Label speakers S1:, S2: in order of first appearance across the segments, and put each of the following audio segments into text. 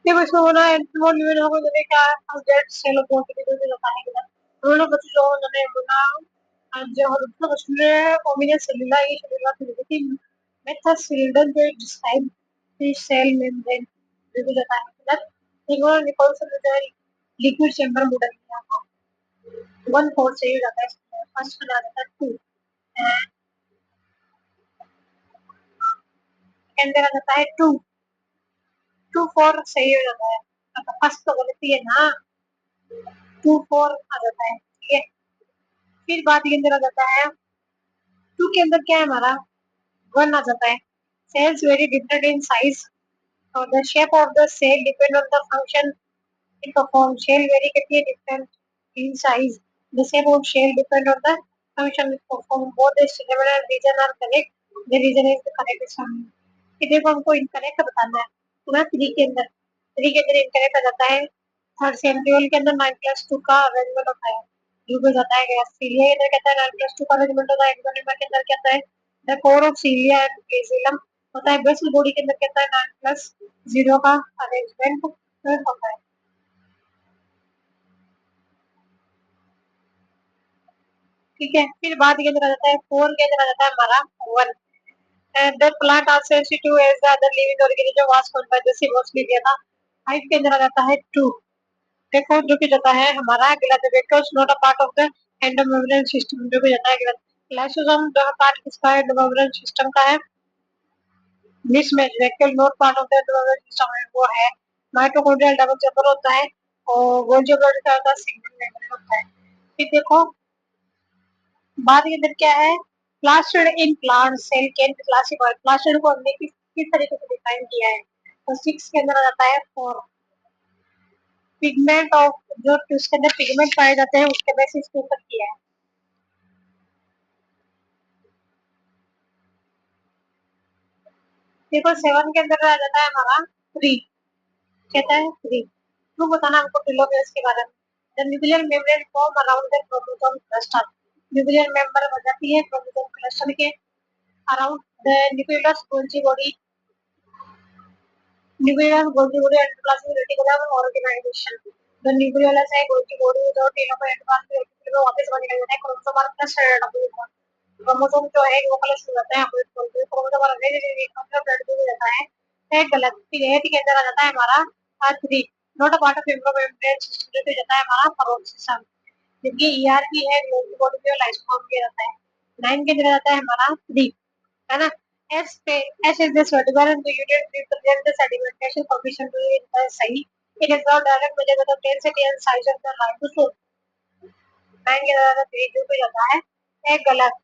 S1: ये बस वो ना एंटरमोन में लोगों ने क्या जेट से लोग बोलते थे जो बताने के बाद उन्होंने बच्चों लोगों ने बोला जो हम उसने ओमिनियन सेलुला ये सेलुला फिजिटी मेथड सिल्डन जो डिस्क्राइब द सेल मेम्ब्रेन जो बताने के बाद इन्होंने निकोल से लिक्विड चैम्बर मॉडल किया था 1 4 से ही जाता है फर्स्ट बना देता है 2 के अंदर आ जाता है 2 2 4 सही हो जाता है फर्स्ट तो गलती है ना 2 4 आ जाता है ठीक है फिर बात के अंदर आ जाता है 2 के अंदर क्या है हमारा 1 आ जाता है cells very different in size और the shape of the cell depend on the function it performs cell very different in size the shape of cell depend on the function it performs both the similar region are correct the region is the correct sum कि देखो हमको incorrect बताना है तो ना 3 के अंदर 3 के अंदर इनकरेक्ट आ जाता है थर्ड सेंट्रियोल के अंदर 9+2 का अरेंजमेंट होता है जो भी जाता है गैस सीलिया के अंदर कहता है 9+2 का अरेंजमेंट होता है एक्सोनिमा के अंदर कहता है the core of cilia and basilum होता है बेसल बॉडी के अंदर कहता है 9+0 का अरेंजमेंट होता है ठीक है फिर बाद के अंदर आ जाता है 4 के अंदर आ जाता है हमारा 1 and the plant are sensitive as the other living organism was found by the mostly दिया था 5 के अंदर आ जाता है 2 देखो जो कि जाता है हमारा अगला the vectors not a part of the endomembrane system जो कि जाता है अगला लाइसोसोम जो पार्ट किसका है एंडोमेम्ब्रेन सिस्टम का है mismatch vector not part of the endomembrane system है वो है माइटोकॉन्ड्रियल डबल चेंबर होता है और गोल्गी ब्लड का होता है सिंगल मेम्ब्रेन होता है फिर देखो बाद के अंदर क्या है plastid in plant cell can be classified plastid को हमने किस तरीके से डिफाइन किया है तो 6 के अंदर आ जाता है 4 पिगमेंट ऑफ जो उसके अंदर पिगमेंट पाए जाते हैं उसके बेसिस के ऊपर किया है देखो 7 के अंदर आ जाता है हमारा 3 कहता है 3 तो बताना हमको टेलोमेयर्स के बारे में the nuclear membrane form around the chromosome cluster nuclear member बन जाती है क्रोमोसोम क्लस्टर के around the nucleus Golgi body nucleus Golgi body endoplasmic reticulum organization the nucleus है गोल्जी बॉडी जो टेलोमेयर एंडोप्लाज्मिक रेटिकुलम वापस बने रहते हैं क्रोमोसोम और क्लस्टर डब्ल्यू क्रोमोसोम जो है वो कलश हो जाता है हम बोलते हैं क्रोमोसोम और ब्लड भी जाता है एक गलत फिर एट के अंदर आ जाता है हमारा R3 not a part of membrane system जो जाता है हमारा पेरोक्सिसम जबकि ERP है ग्लोबल बॉडी में लाइसोसोम के जाता है 9 के अंदर आ जाता है हमारा 3 है ना S पे S is the vertebral and the unit represent the sedimentation coefficient to the सही it is not direct measurement of density and size of the ribosome 9 के अंदर 3 जो भी जाता है एक गलत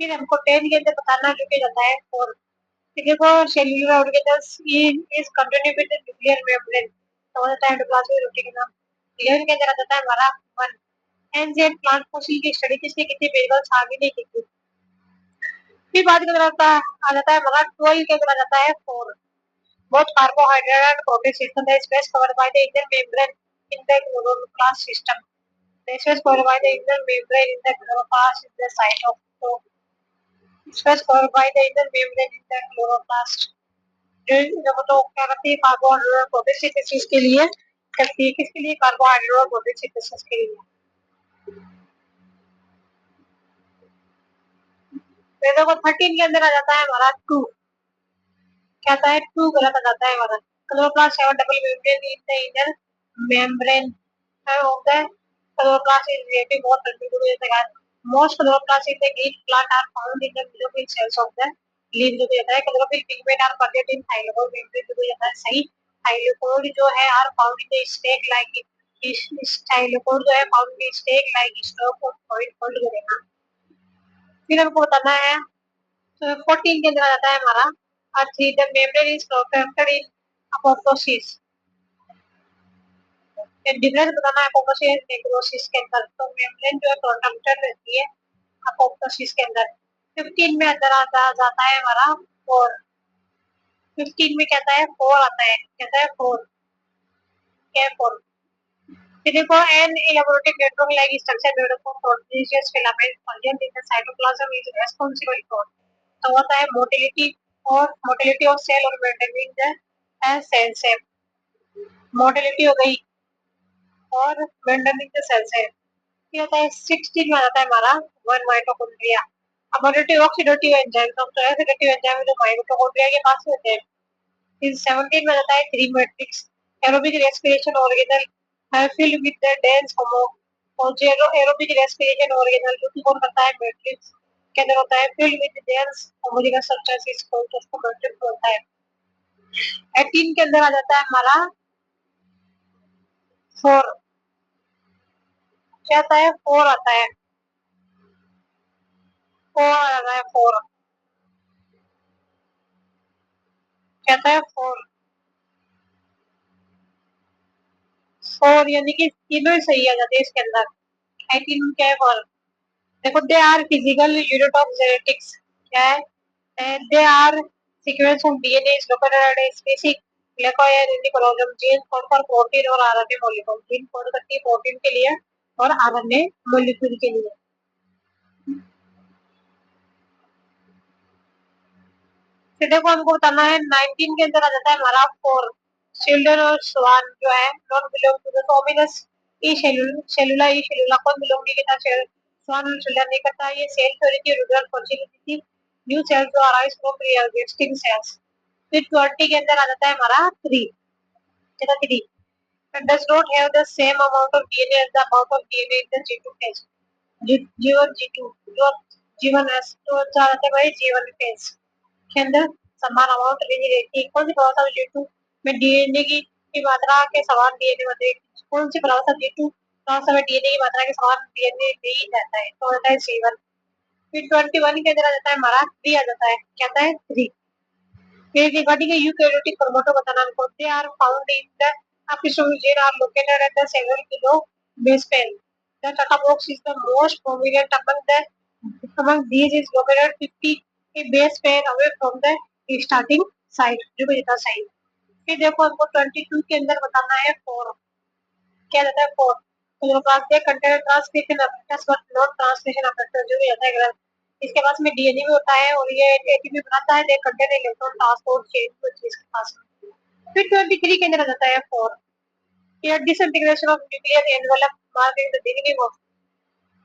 S1: फिर हमको 10 के अंदर बताना जो कि जाता है 4 देखो cellular organelles is continue with the nuclear membrane तो होता है एंडोप्लाज्मिक रेटिकुलम 11 के अंदर आ जाता है हमारा 1 एंजियल प्लांट फॉसिल की स्टडी किसने की थी बेगल्स आगे नहीं की थी फिर बाद के अंदर आ जाता है हमारा 12 के अंदर आ जाता है 4 both carbohydrate and protein system is best covered by the inner membrane in the chloroplast system the space covered by the inner membrane in the chloroplast is the site of so space covered by the inner membrane in the chloroplast जब तो क्या करती है carbohydrate protein synthesis के लिए करती है किसके लिए कार्बोहाइड्रेट और प्रोटीन सिंथेसिस के लिए फिर देखो 13 के अंदर आ जाता है हमारा 2 क्या आता है 2 गलत आ जाता है हमारा chloroplast have double membrane in the inner membrane of the chloroplast is relative बहुत कंट्रीब्यूट करता है most chloroplast in the green plant are found in the mesophyll cells of the leaf जो कहता है chlorophyll pigment are present in thylakoid membrane जो कहता है सही थाइलाकोइड जो है are found in the stack like इस थाइलाकोइड जो है found in stack like stock of point fold करेगा फिर हमको बताना है तो 14 के अंदर आ जाता है हमारा R3 the membrane is protected in apoptosis difference बताना है अपोप्टोसिस नेक्रोसिस के अंदर तो मेम्ब्रेन जो है प्रोटेक्टेड रहती है अपोप्टोसिस के अंदर 15 में अंदर आता जाता है हमारा 4 15 में कहता है 4 आता है कहता है 4 क्या 4 फिर देखो an elaborative network like structure made up of proteinaceous filament present in the cytoplasm is responsible for तो होता है मोटिलिटी ऑफ सेल और maintaining the cell shape motility हो गई और मेंटेनिंग द सेल्स है। ये होता है 16 में आता है हमारा वन माइटोकॉन्ड्रिया। अब ऑक्सीडेटिव एंजाइम तो ऑक्सीडेटिव एंजाइम जो माइटोकॉन्ड्रिया के पास होते हैं। फिर 17 में आता है 3 मैट्रिक्स एरोबिक रेस्पिरेशन ऑर्गेनल है फिल्ड विद द डेंस होमो और जेरो एरोबिक रेस्पिरेशन ऑर्गेनल जो कि कौन करता है मैट्रिक्स के अंदर होता है filled with dense homogeneous substances को उसको मैट्रिक्स होता है। 18 के अंदर आ जाता है हमारा 4 क्या आता है 4 आता है 4 आता है 4 क्या आता है 4 4 यानी कि तीनों ही सही आ जाते हैं इसके अंदर। 18 क्या है 4 देखो they are physical unit of genetics क्या है they are sequence of DNA is located at a specific glycoionic chromosome gene code for protein और आरएनए मॉलिक्यूल जीन कोड करती है प्रोटीन के लिए और आरएनए मॉलिक्यूल के लिए। फिर देखो हमको बताना है 19 के अंदर आ जाता है हमारा 4 चिल्ड्रन और स्वान जो है not belong to the omnis e cellula e cellula कौन बिलोंग नहीं करता स्वान और चिल्ड्रन नहीं करता ये सेल थ्योरी की रूरल फर्टिलिटी न्यू सेल्स जो अराइज फ्रॉम प्री-एग्जिस्टिंग सेल्स। फिर 20 के अंदर आ जाता है हमारा 3 कितना 3 and does not have the same amount of DNA as the amount of DNA in the G2 phase G1 G2 जो G1 S तो अच्छा रहता है भाई G1 phase के अंदर समान अमाउंट नहीं रहती है। कौन सी प्रभावता G2 में डीएनए की मात्रा के समान डीएनए होते हैं कौन सी प्रभावता G2 प्रभावता में डीएनए की मात्रा के समान डीएनए नहीं रहता है तो होता है C1। फिर 21 के अंदर आ जाता है हमारा 3 आ जाता है क्या आता है 3 फिर regarding a eukaryotic chromato बताना हमको they are found in the episomes gene are located at the several kilo base pair the tata box is the most prominent among these is located 50 a base pair away from the starting site जो भी था site। फिर देखो हमको 22 के अंदर बताना है 4 क्या रहता है 4 तो पास container transcription apparatus but not translation apparatus जो भी रहता है इसके पास में डीएनए भी होता है और ये एटीपी बनाता है they contain electron transport chain जो इसके पास में। फिर 23 के अंदर आ जाता है 4 ये disintegration of nuclear envelope marking the beginning of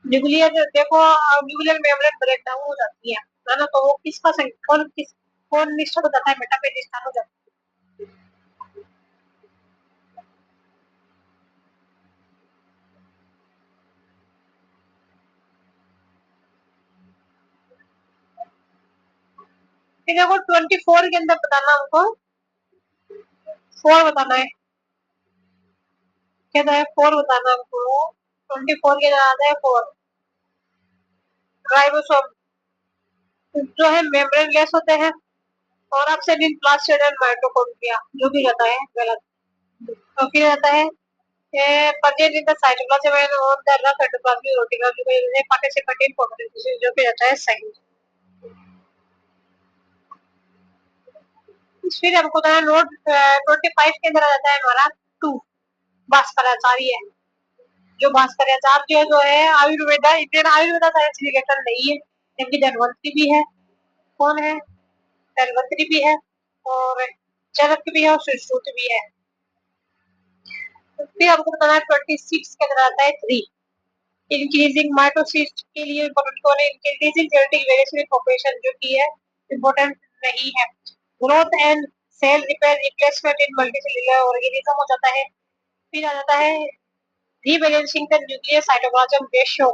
S1: nuclear देखो न्यूक्लियर मेम्ब्रेन ब्रेक डाउन हो जाती है ना तो वो किसका कौन निष्ठा बताता है मेटाफेज निष्ठा हो जाता है। देखो 24 के अंदर बताना हमको 4 बताना है क्या है 4 बताना हमको 24 के अंदर आता है 4 राइबोसोम जो है मेम्ब्रेन लेस होते हैं और absent in plastid and mitochondria जो भी रहता है गलत तो फिर रहता है present in the cytoplasm and on the rough endoplasmic reticulum जो कि participate in photosynthesis जो कि रहता है सही। फिर हमको बताना नोट 25 के अंदर आ जाता है हमारा 2 भास्कराचार्य है जो भास्कराचार्य जो है Ayurveda Indian Ayurveda science related नहीं है जबकि धनवंतरी भी है कौन है धनवंतरी भी है और चरक भी है और सुश्रुत भी है। फिर हमको बताना है 26 के अंदर आता है 3 इंक्रीजिंग माइटोसिस के लिए इम्पोर्टेंट कौन है increasing genetic variation in population जो की है इम्पोर्टेंट नहीं है। Growth and cell repair replacement in multicellular organism हो जाता है। फिर आ जाता है rebalancing the nuclear cytoplasm ratio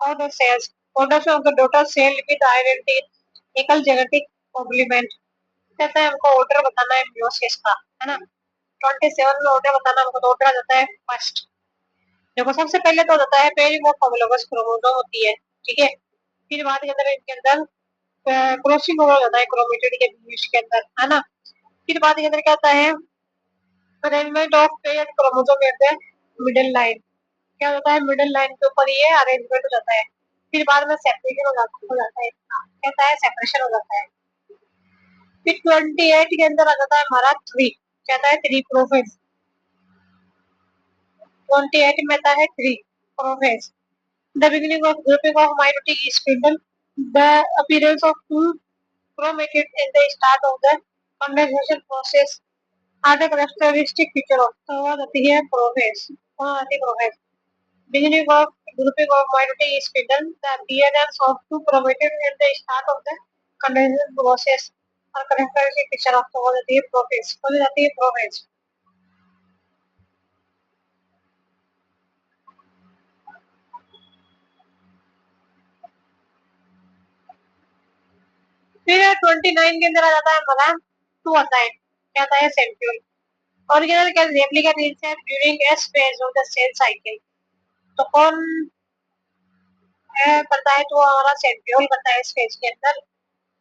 S1: of the cells production of the daughter cell with identity एकल जेनेटिक कॉम्प्लीमेंट कहता है हमको ऑर्डर बताना है मियोसिस का है ना 27 में ऑर्डर बताना हमको तो ऑर्डर आ जाता है फर्स्ट देखो सबसे पहले तो होता है पेरिंग ऑफ होमोलोगस क्रोमोसोम होती है ठीक है। फिर बाद के अंदर इनके अंदर क्रॉसिंग ओवर होता है क्रोमेटिड के बीच के अंदर है ना। फिर बाद के अंदर क्या होता है arrangement of paired chromosome at the middle line क्या होता है मिडिल लाइन के ऊपर ये अरेंजमेंट हो जाता है। फिर बाद में सेपरेशन हो जाता है कहता है सेपरेशन हो जाता है। फिर 28 के अंदर आ जाता है हमारा 3 कहता है 3 प्रोफेज 28 में आता है 3 prophase the beginning of grouping of meiotic spindle the appearance of two chromatids in the start of the condensation process आधे करेक्टरिस्टिक फीचर तो आती है प्रोग्रेस। वहाँ आती है progress. Beginning of grouping of minority is hidden. The appearance of two promoted at the start of the conversion process or characteristic feature of the progress. Progress. फिर 29 के अंदर आ जाता है हमारा टू आता है, क्या आता है सेंट्यूल। ओरिजिनल क्या रेप्लिका मींस है during S phase of the cell cycle. तो कौन करता है तो हमारा सेंट्यूल करता है इस फेज के अंदर।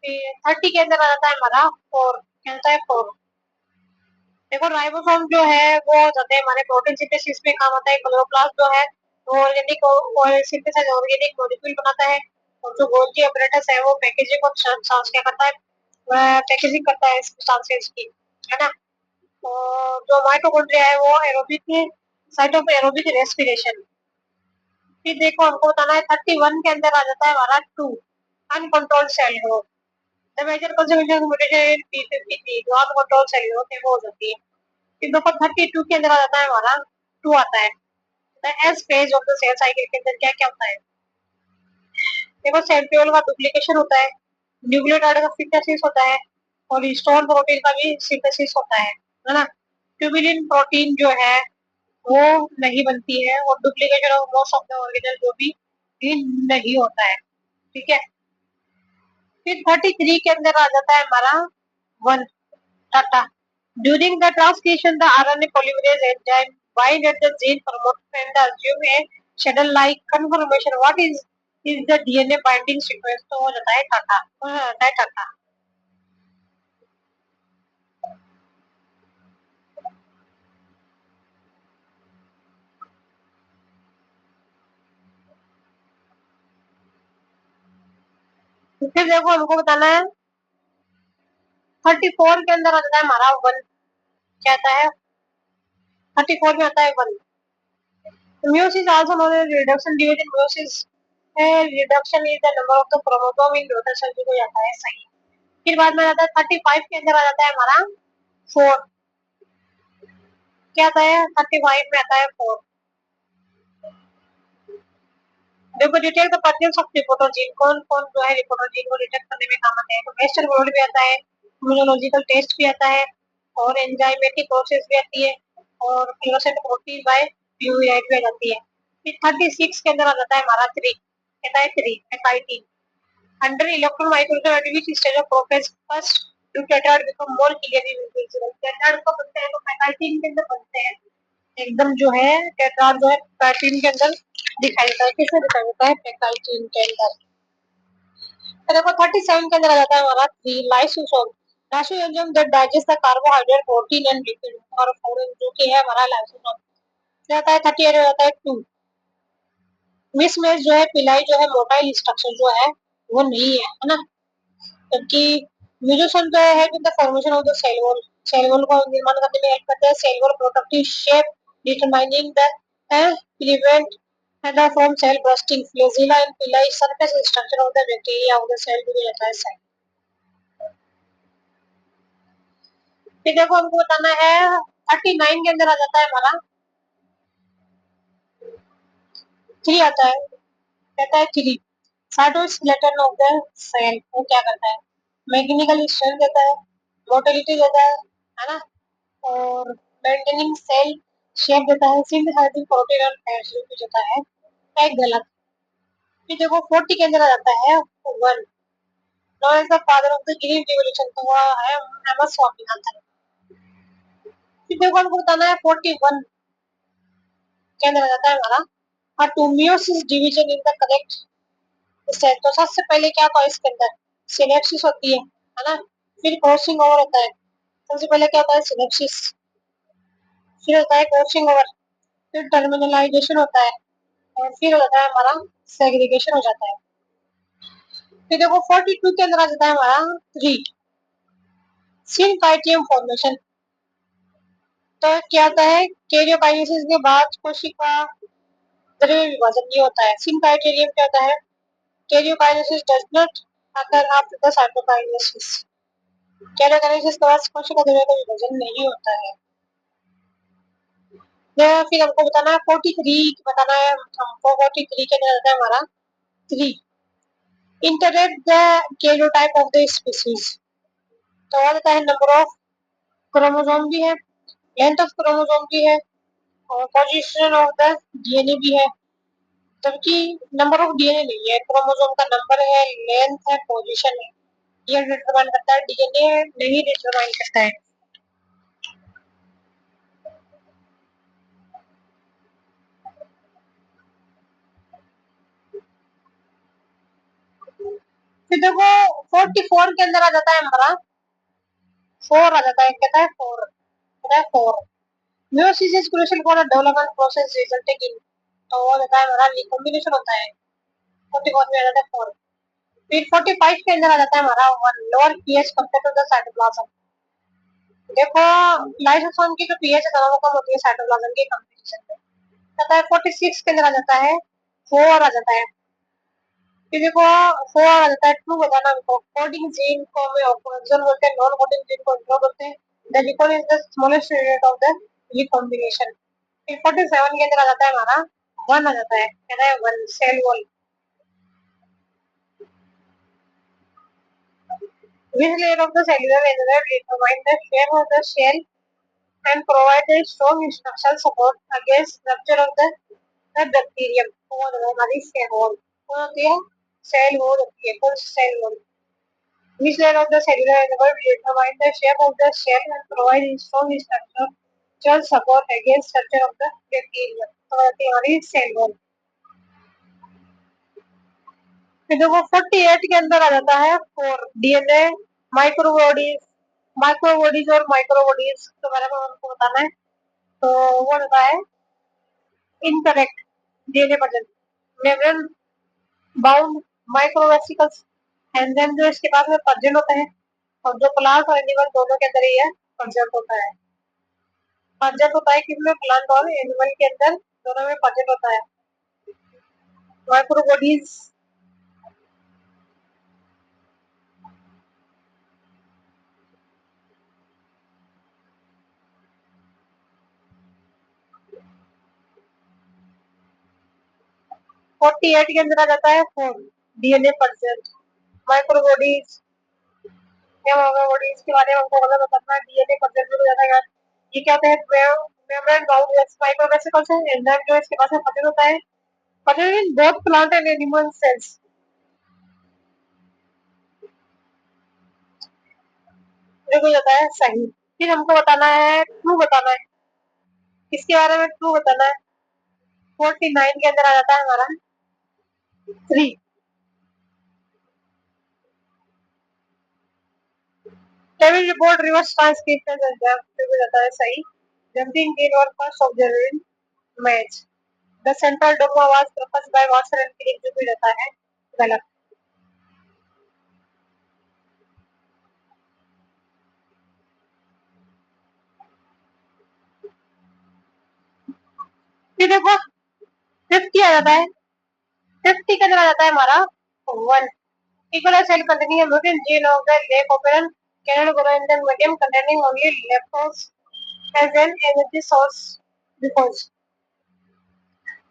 S1: फिर 30 के अंदर आ जाता है हमारा फोर, क्या होता है फोर। देखो राइबोसोम जो है वो जाते हैं हमारे प्रोटीन सिंथेसिस में काम आता है। क्लोरोप्लास्ट जो है वो ऑर्गेनिक सिंथेसाइज ऑर्गेनिक मॉलिक्यूल बनाता है। और जो गोल्गी अपरेटस है वो पैकेजिंग को सांस क्या करता है, पैकेजिंग करता है सब्सटेंसेस की, है ना। और जो माइटोकॉन्ड्रिया है वो aerobic site of aerobic respiration. फिर देखो हमको बताना है 31 के अंदर आ जाता है हमारा two uncontrolled cell growth. The major conception mutation in P53 जो अनकंट्रोल्ड सेल ग्रोथ है वो हो जाती है। फिर देखो 32 के अंदर आ जाता है हमारा टू आता है। The S phase of the cell cycle के अंदर क्या क्या होता है। देखो सेंट्रियोल का डुप्लीकेशन होता है, न्यूक्लियोटाइड का सिंथेसिस होता है और हिस्टोन प्रोटीन का भी सिंथेसिस होता है ना। ट्यूबिलिन प्रोटीन जो है वो नहीं बनती है और duplication of most of the organelle जो भी नहीं होता है, ठीक है। फिर 33 के अंदर आ जाता है हमारा one Tata. During the transcription the RNA polymerase enzyme bind at the gene promoter and assume a shuttle like conformation what is the DNA binding sequence। तो हो जाता है टाटा, हो जाता है टाटा। फिर देखो हमको बताना है 34 के अंदर आता है हमारा वन, क्या आता है 34 में आता है one. Meiosis also known as reduction division meiosis reduction is the number of the chromosome in daughter cell को जाता है सही। फिर बाद में आता है 35 के अंदर आ जाता है हमारा फोर, क्या आता है 35 में आता है फोर। देखो डिटेल का पर्टिकुलर ऑफ रिपोर्टर जीन कौन कौन जो है रिपोर्टर जीन को डिटेक्ट करने में काम आते हैं। तो वेस्टर्न ब्लड भी आता है, इम्यूनोलॉजिकल टेस्ट भी आता है और एंजाइमेटिक प्रोसेस भी आती है और फ्लोरोसेंट प्रोटीन बाय यूआईट भी आ जाती है। फिर 36 के अंदर आ जाता है हमारा थ्री, कहता है थ्री एकाइटिन। Under electron microscope at which stage of progress first do tetrad become more clearly visible। tetrad को बनते हैं तो पैकाइटिन के अंदर बनते हैं, एकदम जो है टेट्राड जो है पैकिंग के अंदर दिखाई देता है। किसमें दिखाई देता है पैकाइटिन के अंदर। तो देखो 37 के अंदर आ जाता है हमारा three lysosome. Lysosome that digest the carbohydrate protein and lipid और फॉरेन जो कि है हमारा लाइसोसोम। जाता है 38 हो जाता है टू। मिसमैच जो है पिलाई जो है मोटाइल स्ट्रक्चर जो है वो नहीं है ना। जबकि म्यूटेशन जो है the formation of the cell wall, cell wall को निर्माण करने में हेल्प करते हैं। Cell wall productive shape determining the prevent and from cell bursting flagella and pili surface structure of the bacteria of the cell भी रहता है side. फिर देखो हमको बताना है 39 के अंदर आ जाता है हमारा थ्री आता है, कहता है three cytoskeleton of the cell वो क्या करता है मैकेनिकल स्ट्रेंथ देता है, मोटिलिटी देता है ना। और मेंटेनिंग सेल शेप देता है, सिंथेसाइजिंग प्रोटीन और फैट्स जो कुछ होता है एक गलत। फिर देखो 40 के अंदर आ जाता है one, no is the father of the green revolution तो वो है एमएस स्वामीनाथन। फिर देखो हमको बताना है 41 के अंदर आ जाता है हमारा टूमियोसिस division in the correct stage. तो सबसे पहले क्या होता है इसके अंदर सिनेप्सिस होती है ना। फिर क्रॉसिंग ओवर होता है, सबसे पहले क्या होता है सिनेप्सिस, फिर होता है क्रॉसिंग ओवर, फिर टर्मिनलाइजेशन होता है और फिर हो जाता है हमारा सेग्रीगेशन हो जाता है। फिर देखो 42 के अंदर आ जाता है हमारा थ्री सिनकाइटियम फॉर्मेशन। तो क्या होता है कैरियोकाइनेसिस के बाद कोशिका द्रव्य विभाजन ये होता है। सिनकाइटियम क्या होता है karyokinesis does not occur after the cytokinesis. Karyokinesis के बाद कोशिका द्रव्य का विभाजन नहीं होता है। फिर हमको बताना है 43 बताना है हमको 43 के अंदर आता है हमारा 3 interpret the karyotype of the species. तो और आता है नंबर ऑफ क्रोमोसोम भी है, लेंथ ऑफ क्रोमोसोम भी है और पोजीशन ऑफ द डीएनए भी है। जबकि नंबर ऑफ डीएनए नहीं है, क्रोमोसोम का नंबर है, लेंथ है, पोजीशन है, ये डिटरमाइन करता है, डीएनए नहीं डिटरमाइन करता है। फिर देखो 44 के अंदर आ जाता है हमारा 4 आ जाता है, कहता है 4, कहता है 4 meiosis is crucial for the development process resulting in, तो वो जाता है हमारा रिकॉम्बिनेशन होता है। 44 में आ जाता है 4। फिर 45 के अंदर आ जाता है हमारा 1 lower pH compare to the cytoplasm. देखो लाइसोसोम की जो पीएच है दोनों कम होती है साइटोप्लाज्म के कंपैरिजन में। कहता है 46 के अंदर आ जाता है 4 आ जाता है। फिर देखो 4 आ जाता है 2 बताना हमको कोडिंग जीन को हमें ऑक्सिजन बोलते हैं, नॉन कोडिंग जीन को इंट्रो बोलते हैं। The recon is the smallest unit of the recombination. फिर 47 के अंदर आ जाता है हमारा 1 आ जाता है, कहता है 1 cell wall. Which layer of the cellular envelope determine the shape of the shell and provide a strong structural support against rupture of the bacterium। वो हमारी सेल वॉल वो होती है, सेल वॉल होती है, कौन सी cell wall. Which layer of the cellular envelope determine the shape of the shell and provide a strong structural support against rupture of the bacterium। तो होती है हमारी सेल वॉल। फिर देखो 48 के अंदर आ जाता है 4 डीएनए माइक्रोबॉडीज। माइक्रोबॉडीज और माइक्रोबॉडीज के बारे में हमको बताना है, तो वो होता है incorrect DNA version membrane bound microvesicles enzyme जो इसके पास में पर्जन होता है, और जो प्लांट और एनिमल दोनों के अंदर ही है पर्जन होता है। पर्जन होता है किसमें, प्लांट और एनिमल के अंदर दोनों में पर्जन होता है। माइक्रोबॉडीज 48 के अंदर आ जाता है 4 डीएनए पर्जन। माइक्रोबॉडीज के बारे में हमको पता करना है, डीएनए पर्जन में जाता है। ये क्या होता है, मेम्ब्रेन बाउंड माइक्रोवेसिकल्स है, एंजाइम जो इसके पास में पर्जन होता है, present in both plant and animal cells. देखो जाता है सही। फिर हमको बताना है ट्रू बताना है, इसके बारे में ट्रू बताना है। 49 के अंदर आ जाता है हमारा 3 table report reverse transcription enzyme. देखो जाता है सही। जंपिंग इन और first observing match the central dogma was proposed by Watson and Crick. जो भी रहता है गलत। फिर देखो 50 आ जाता है, 50 के अंदर आ जाता है हमारा 1 equal cell containing a mutant gene of the lake operon cannot grow in the medium containing only lactose as an energy source because।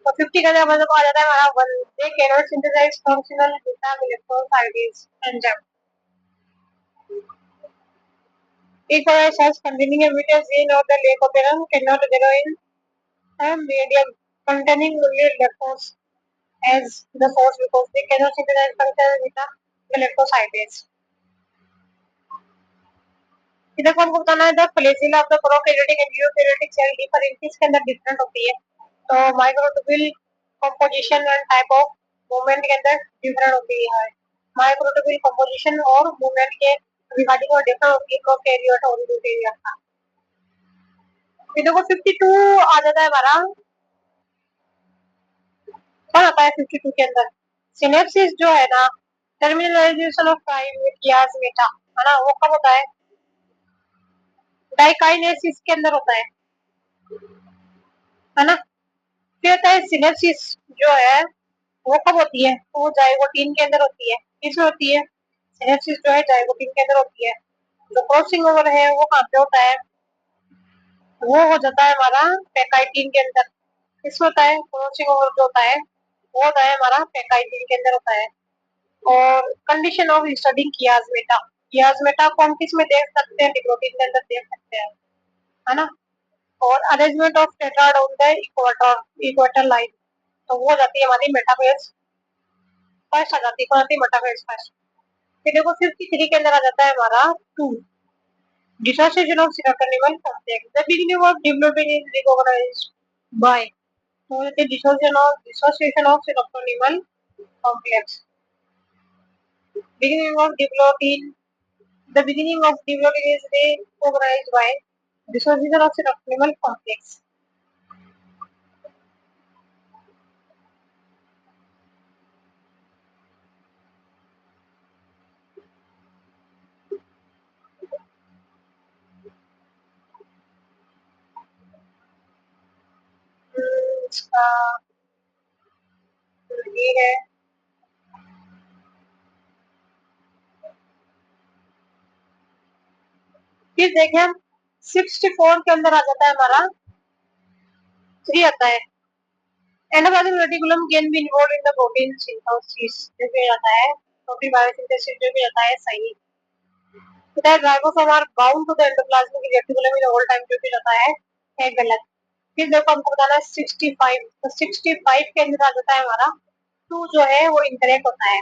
S1: तो 50 का मतलब आ जाता है हमारा 1 they cannot synthesize functional beta lactose enzyme। equal cells containing a mutant gene of the lake operon cannot grow in a medium containing only lactose as the source because they cannot synthesize functional beta lactose। इधर को हमको बताना है the flagella of the prokaryotic and eukaryotic cell differ in किसके अंदर different होती है, तो microtubule composition and type of movement के अंदर डिफरेंट होती है। माइक्रोट्यूब्यूल कंपोजिशन और मूवमेंट के रिगार्डिंग और डिफरेंट होती है प्रोकैरियोट और यूकैरियोट का। फिर देखो 52 आ जाता है हमारा, कौन आता है 52 के अंदर, सिनेप्सिस जो है ना, टर्मिनलाइजेशन ऑफ काइनेसिस मेटा है ना, वो कब होता है, डाइकाइनेसिस के अंदर होता है ना। फिर होता है सिनेप्सिस जो है वो कब होती है, तो वो जाइगोटीन के अंदर होती है। किसमें होती है, सिनेप्सिस जो है जाइगोटीन के अंदर होती है। जो क्रॉसिंग ओवर है वो कहाँ पे होता है, वो हो जाता है हमारा पेकाइटिन के अंदर। किसमें होता है क्रॉसिंग ओवर जो होता है, वो होता है हमारा पेकाइटिन के अंदर होता है। और कंडीशन ऑफ स्टडिंग कियासमेटा, कियासमेटा को हम किस में देख सकते हैं, डिप्रोटीन के अंदर देख सकते हैं, है ना। और arrangement of tetrad on the equator, equator line, तो वो हो जाती है हमारी मेटाफेज फर्स्ट आ जाती है, कौन सी मेटाफेज फर्स्ट। फिर देखो 53 के अंदर आ जाता है हमारा 2, dissociation of serotonin complex, the beginning of development is recognized by, तो ये dissociation of serotonin complex, beginning of developing, the beginning of developing is recognized by dissociation of serotonin complex. इसका ये है, फिर देखें हम 64 के अंदर आ जाता है हमारा 3 आता है, endoplasmic reticulum can be involve in the protein synthesis, जो भी आता है प्रोटीन बायोसिंथेसिस जो भी आता है सही। that ribosome are bound to the endoplasmic reticulum in all time, जो भी रहता है गलत। फिर देखो हमको बताना है 65, तो 65 के अंदर आ जाता है हमारा 2 जो है वो इंकरेक्ट होता है।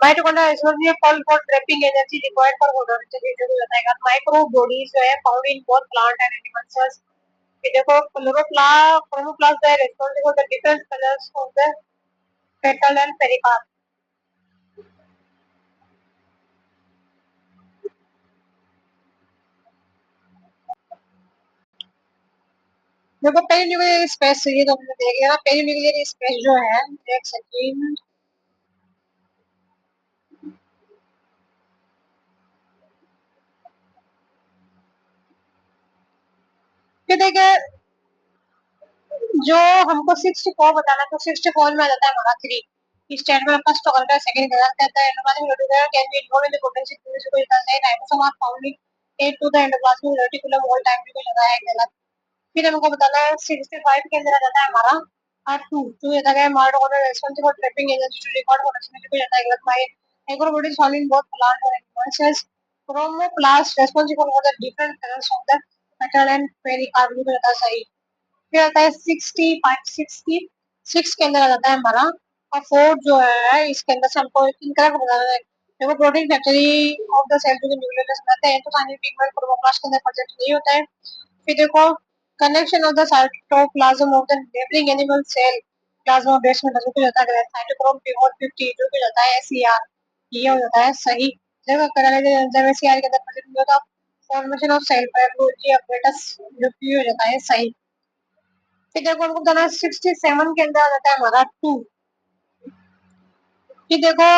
S1: Mitochondria is called for trapping energy required for photosynthesis, जो भी बताएगा माइक्रो बॉडीज जो है found in both plant and animal sales. फिर देखो क्लोरोप्लास्ट है responsible for the different colours of the petal and pericarp. देखो पेरिन्यूक्लियर स्पेस ये तो हमने देख लिया ना, पेरिन्यूक्लियर स्पेस जो है, एक सेकंड, फिर देखिए जो हमको 64 बताना, तो 64 में आ जाता है हमारा 3 स्टेटमेंट फर्स्ट तो करता है, सेकंड गलत कहता है, endoplasmic reticulum can be involve in the potential process को कहता है, ribosome are found in to the endoplasmic reticulum all time को लगा है गलत। फिर हमको बताना है 65 के अंदर आ जाता है हमारा R2, जो ये था mitochondrial responsible for trapping energy to record production को कहता है गलत भाई। एग्रोबॉडीज फाउंड इन बोथ प्लांट और animal cells, chromoplast responsible for the different colours of the petal and pericarp को कहता है सही। फिर आता है 66 के अंदर आ जाता है हमारा, और 4 जो है इसके अंदर से हमको इनकरेक्ट बताना है। देखो protein factory of the cell जो कि न्यूक्लियस बनाते हैं, तो साइनिक पिगमेंट क्रोमोप्लास्ट के अंदर प्रेजेंट नहीं होता है। फिर देखो connection of the cytoplasm of the neighbouring animal cell plasmodesma में जो होता है साइटोक्रोम P450 जो कि होता है SCR, ये हो जाता है सही। देखो करेक्ट एंजाइम SCR के अंदर प्रेजेंट नहीं होता, फॉर्मेशन ऑफ सेल फाइब्रोलॉजी अपरेटस जो कि हो जाता है सही। फिर देखो हमको बताना 67 के अंदर आ जाता है हमारा 2। फिर देखो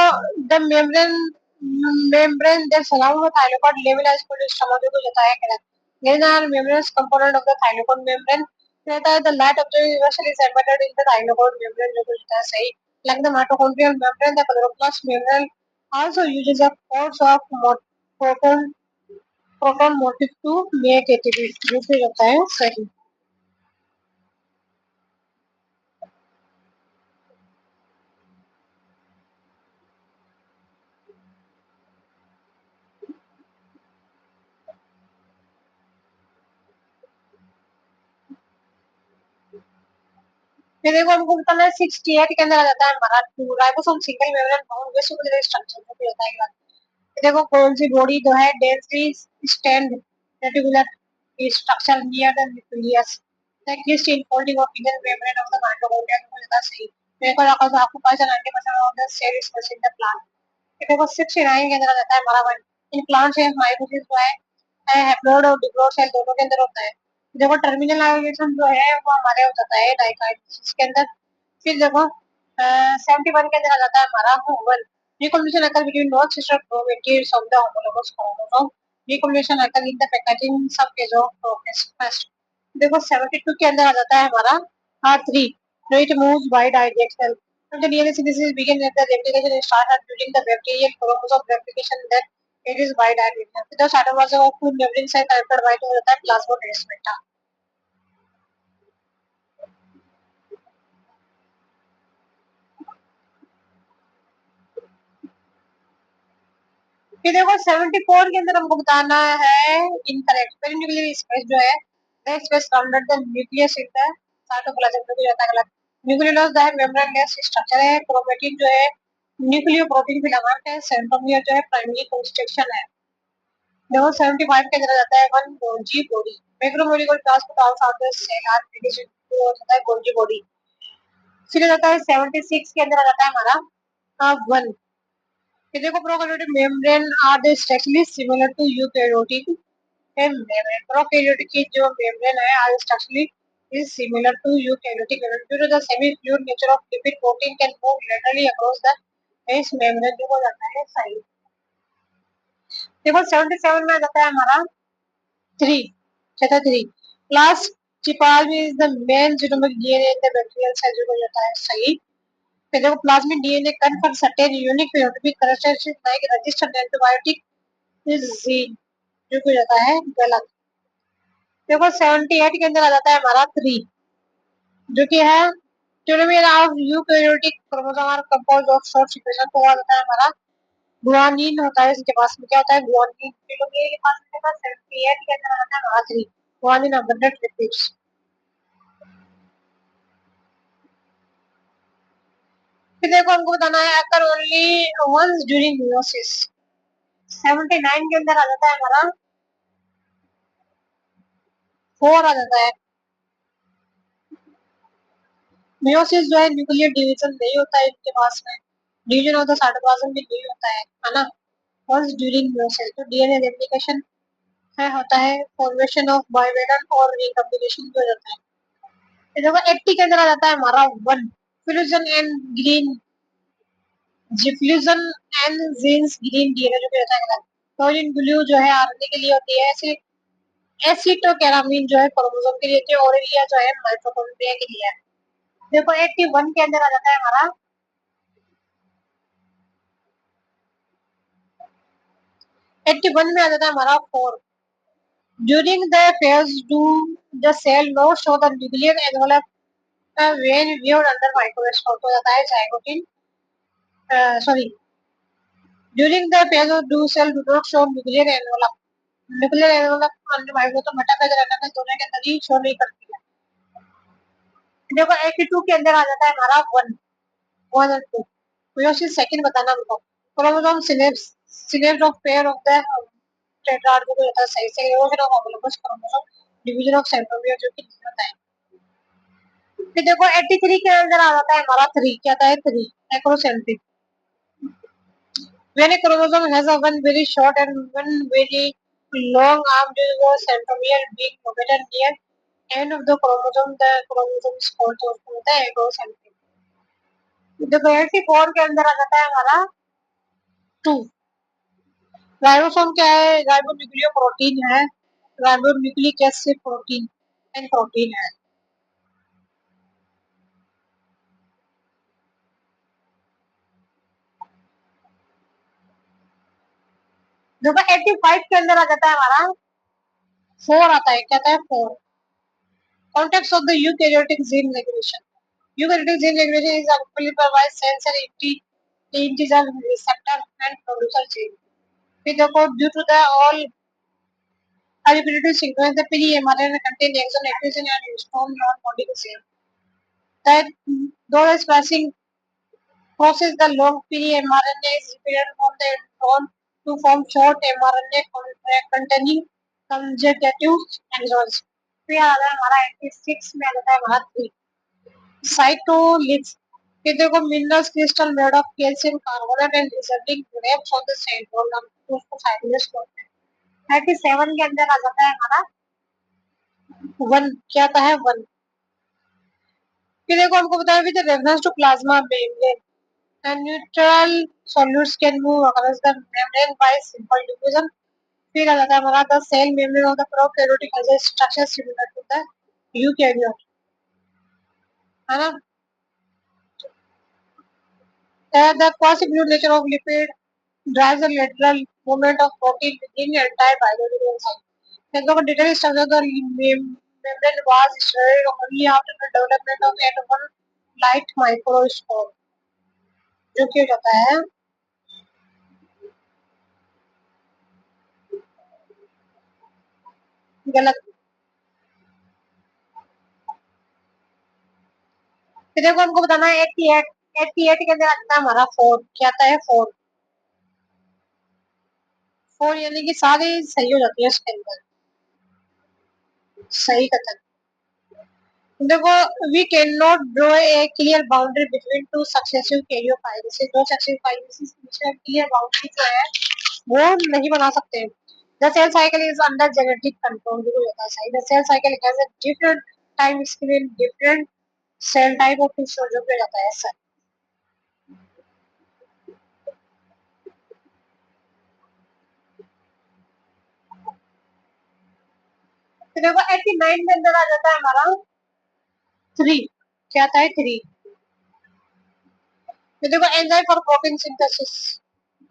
S1: the membrane that surround the thylakoid level as पर स्टमक को जाता है करेक्ट। Then are membranous component of the thylakoid membrane, रहता है the light of the universal is embedded in the thylakoid membrane जो होता है सही। Like the mitochondrial membrane the chloroplast membrane also uses a force of proton proton motif to make ATP, जो कि होता है सही। फिर देखो हमको बताना है 68 के अंदर आ जाता है हमारा 2 ribosome single membrane bound vesicular structure जो भी होता है। देखो कौन सी बॉडी जो है densely stand reticular structure near the nucleus, टेक्निस्ट in folding of inter membrane of the mitochondria को होता है सही। देखो आपको पास 90% of the cell space in the plant. देखो 69 के अंदर आ जाता है हमारा वन, इन प्लांट्स में माइटोसिस जो है हैप्लोइड और डिप्लोइड सेल दोनों के अंदर होता है। देखो टर्मिनल ऑर्गेनिज्म जो है वो हमारे हो जाता है डाइकाइनेसिस के अंदर। फिर देखो 71 के अंदर आ जाता है हमारा Oval, recombination occur between both sister chromatins of the homologous chromosome, recombination occur in the packaging subphase of progress first। देखो 72 के अंदर आ जाता है हमारा R3, so it moves by directional, and the DNA synthesis begins at the replication starts during the bacterial chromosome replication, then it is bidirectional. तो cytoplasm of food neighbouring site connected by to होता है plasmodesmata. ये देखो 74 के अंदर हमको बताना है इनकरेक्ट। पेरिन्यूक्लियर स्पेस जो है the space surrounded the nucleus in the cytoplasm को जाता है गलत। न्यूक्लियस द मेम्ब्रेनलेस स्ट्रक्चर है। क्रोमैटिन जो है न्यूक्लियो प्रोटीन फिलामेंट है। सेंट्रोमियर जो है प्राइमरी कंस्ट्रक्शन है। देखो 75 के अंदर जाता है one Golgi body. Macromolecular transport of outer cell are produced जो होता है गोल्जी बॉडी। फिर जाता है 76 के अंदर आ जाता है हमारा वन। ये देखो prokaryotic membrane are the structurally similar to eukaryotic membrane. Prokaryotic की जो मेम्ब्रेन है are structurally is similar to eukaryotic membrane due to the semi-fluid nature of lipid protein can move laterally across the base membrane जो हो जाता है सही। देखो 77 में आ जाता है हमारा थ्री चैप्टर थ्री क्लास चिपाल is the main genomic DNA in the bacterial cell जो हो जाता है सही। फिर देखो plasmid DNA confer certain unique phenotypic characteristics like registered antibiotic is gene जो हो जाता है गलत। देखो 78 के अंदर आ जाता है हमारा थ्री जो कि है telomere of eukaryotic chromosome are compound of short sequence को आ जाता है हमारा गुआनिन होता है। इसके पास में क्या होता है गुआनिन। टेलोमेयर के पास में 78 के अंदर आ जाता है हमारा थ्री गुआनिन अबंडेंट लिपिड्स। फिर देखो हमको बताना है occur only once during meiosis. 79 के अंदर आ जाता है हमारा फोर आ जाता है। मियोसिस जो है न्यूक्लियर डिवीजन नहीं होता है इनके पास में। डिवीजन ऑफ द साइटोप्लाज्म भी नहीं होता है ना। वंस ड्यूरिंग मियोसिस तो डीएनए रेप्लिकेशन है होता है फॉर्मेशन ऑफ बाइवेलेंट और रिकॉम्बिनेशन हो जाता है। फिर देखो 80 के अंदर आ जाता है हमारा वन फ्यूजन एंड ग्रीन जिफ्यूजन एंड जीन्स ग्रीन डीएनए जो कहता है टोलिन ग्लू जो है आरएनए के लिए होती है। ऐसे एसिटोकेरामीन जो है क्रोमोसोम के लिए होती है। ऑरेलिया जो है माइटोकॉन्ड्रिया के लिए है। देखो 81 के अंदर आ जाता है हमारा 81 में आ जाता है हमारा four during the phase do the cell no show the nuclear envelope when viewed under microscope हो जाता है zygotene sorry during the phase of do cell do not show nuclear envelope. Nuclear envelope under microscope metaphase और anaphase दोनों के अंदर ही show नहीं करती है। देखो 82 के अंदर आ जाता है हमारा वन वन और टू। मियोसिस सेकंड बताना हमको। Chromosome synapse of pair of the tetrad को होता है सही से evolution of homologous chromosome division of centromere जो कि नहीं होता है। फिर देखो 83 के अंदर आ जाता है हमारा थ्री क्या आता है three acrocentric. When a chromosome has a one very short and one very long arm due to the centromere being located near end of the chromosome is called तो उसको होता है एगोसेंट्रिक। देखो 84 के अंदर आ जाता है हमारा टू। राइबोसोम क्या है राइबोन्यूक्लियो प्रोटीन है। Ribonucleic acid protein and protein है। देखो 85 के अंदर आ जाता है हमारा फोर आता है क्या आता है four context of the eukaryotic gene regulation. Eukaryotic gene regulation is accompanied by sensor integer receptor and producer gene. फिर देखो due to the all repetitive sequence the pre-mRNA contain exon activation and histone non-coding gene. That though splicing process the long pre-mRNA is repeated from the intron to form short mRNA containing conjugative exons. फिर आ रहा है हमारा 86 में आ जाता है हमारा 3 cystoliths. ये देखो minerals crystal made of calcium carbonate and resulting grapes on the central हम उसको साइटोलिट्स बोलते हैं। 37 के अंदर आ जाता है हमारा वन क्या आता है वन। फिर देखो हमको बताया with reference to plasma membrane and neutral solutes can move across the membrane by simple diffusion. फिर आ जाता है हमारा the cell membrane of the prokaryotic has a structure similar to the eukaryote है ना। The quasi-fluid nature of lipid drives the lateral movement of protein within the entire biological cycle. The detailed structure of the membrane was studied only after the development of at-one light microscope. जो कि हो जाता है गलत। फिर देखो हमको बताना है 88 के अंदर आता है हमारा फोर, क्या आता है फोर। फोर यानी कि सारी सही हो जाती है उसके अंदर, सही कथन। देखो we can not draw a clear boundary between two successive karyokinesis, दो सक्सेसिव काइनेसिस के बीच में क्लियर बाउंड्री जो है वो नहीं बना सकते। The cell cycle is under genetic control, भी होता है सही। The cell cycle has a different time scale, different cell type of tissue, जो भी जाता है सर। तो देखो 89 के अंदर आ जाता है हमारा थ्री, क्या आता है थ्री। तो देखो enzyme for protein synthesis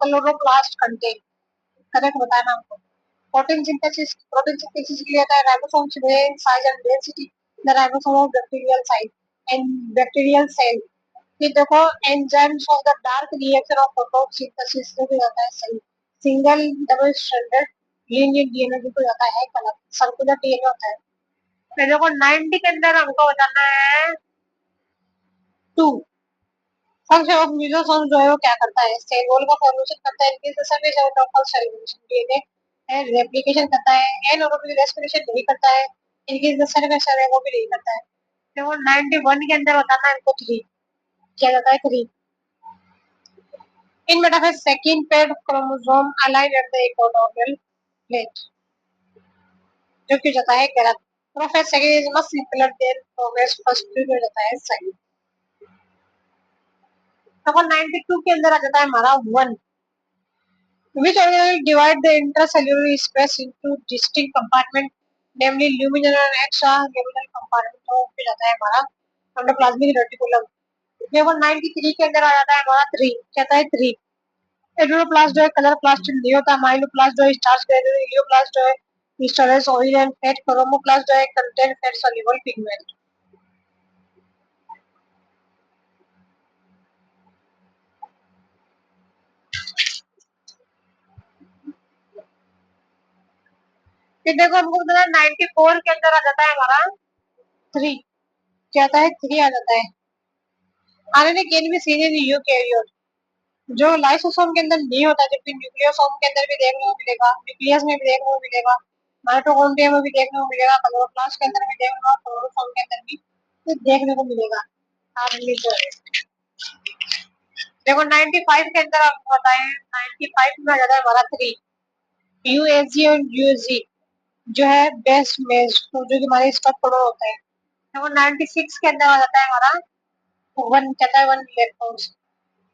S1: chloroplast contain, correct बताना हमको। प्रोटीन सिंथेसिस के लिए आता है राइबोसोम में size and density, the ribosome of bacterial size and bacterial cell. फिर देखो enzymes of the dark reaction of photosynthesis, जो भी होता है सही। Single double stranded linear DNA भी हो जाता है गलत, सर्कुलर डीएनए होता है। फिर देखो 90 के अंदर हमको बताना है टू। फंक्शन ऑफ म्यूलोसोम जो है वो क्या करता है, सेल वॉल का फॉर्मेशन करता है, इंक्रीज द सरफेस ऑफ टॉपल सेल डीएनए है, रेप्लिकेशन करता है, एनारोबिक रेस्पिरेशन नहीं करता है, इंक्रीज द सरफेस है वो भी नहीं करता है। देखो 91 के अंदर बताना है हमको थ्री, क्या जाता है three. In metaphase second pair chromosome align at the equatorial plate, जो कि जाता है गलत। Prophase second is much simpler than progress first, जो जाता है सही। देखो 92 के अंदर आ जाता है हमारा one, which will divide the intracellular space into distinct compartment, namely luminal and extraluminal compartment, तो फिर आता है हमारा एंडोप्लाज्मिक रेटिकुलम। देखो 93 के अंदर आ जाता है हमारा थ्री, क्या आता है थ्री। एडोप्लास्ट जो है कलर प्लास्ट नहीं होता, माइलोप्लास्ट जो है स्टार्च ग्रेनुल, इलियोप्लास्ट जो है storage oil and fat, chromoplast जो है कंटेन फैट सॉल्युबल पिगमेंट। फिर देखो हमको बताना है 94 के अंदर आ जाता है हमारा थ्री, क्या आता है थ्री आ जाता है। RNA can be seen in eukaryote, जो लाइसोसोम के अंदर नहीं होता, जबकि न्यूक्लियोसोम के अंदर भी देखने को मिलेगा, न्यूक्लियस में भी देखने को मिलेगा, माइटोकॉन्ड्रिया में भी देखने को मिलेगा, क्लोरोप्लास्ट के अंदर भी देखने को, क्लोरोफॉर्म के अंदर भी तो देखने को मिलेगा। आरएनए जो है देखो 95 के अंदर आपको बताएं, 95 में आ जाता है हमारा थ्री, यूएसजी और यूएसजी जो है बेस्ट मेज, तो जो कि हमारे स्टॉप कोडोन होता है। देखो 96 के अंदर आ जाता है हमारा वन, कहता है वन इलेक्ट्रॉन्स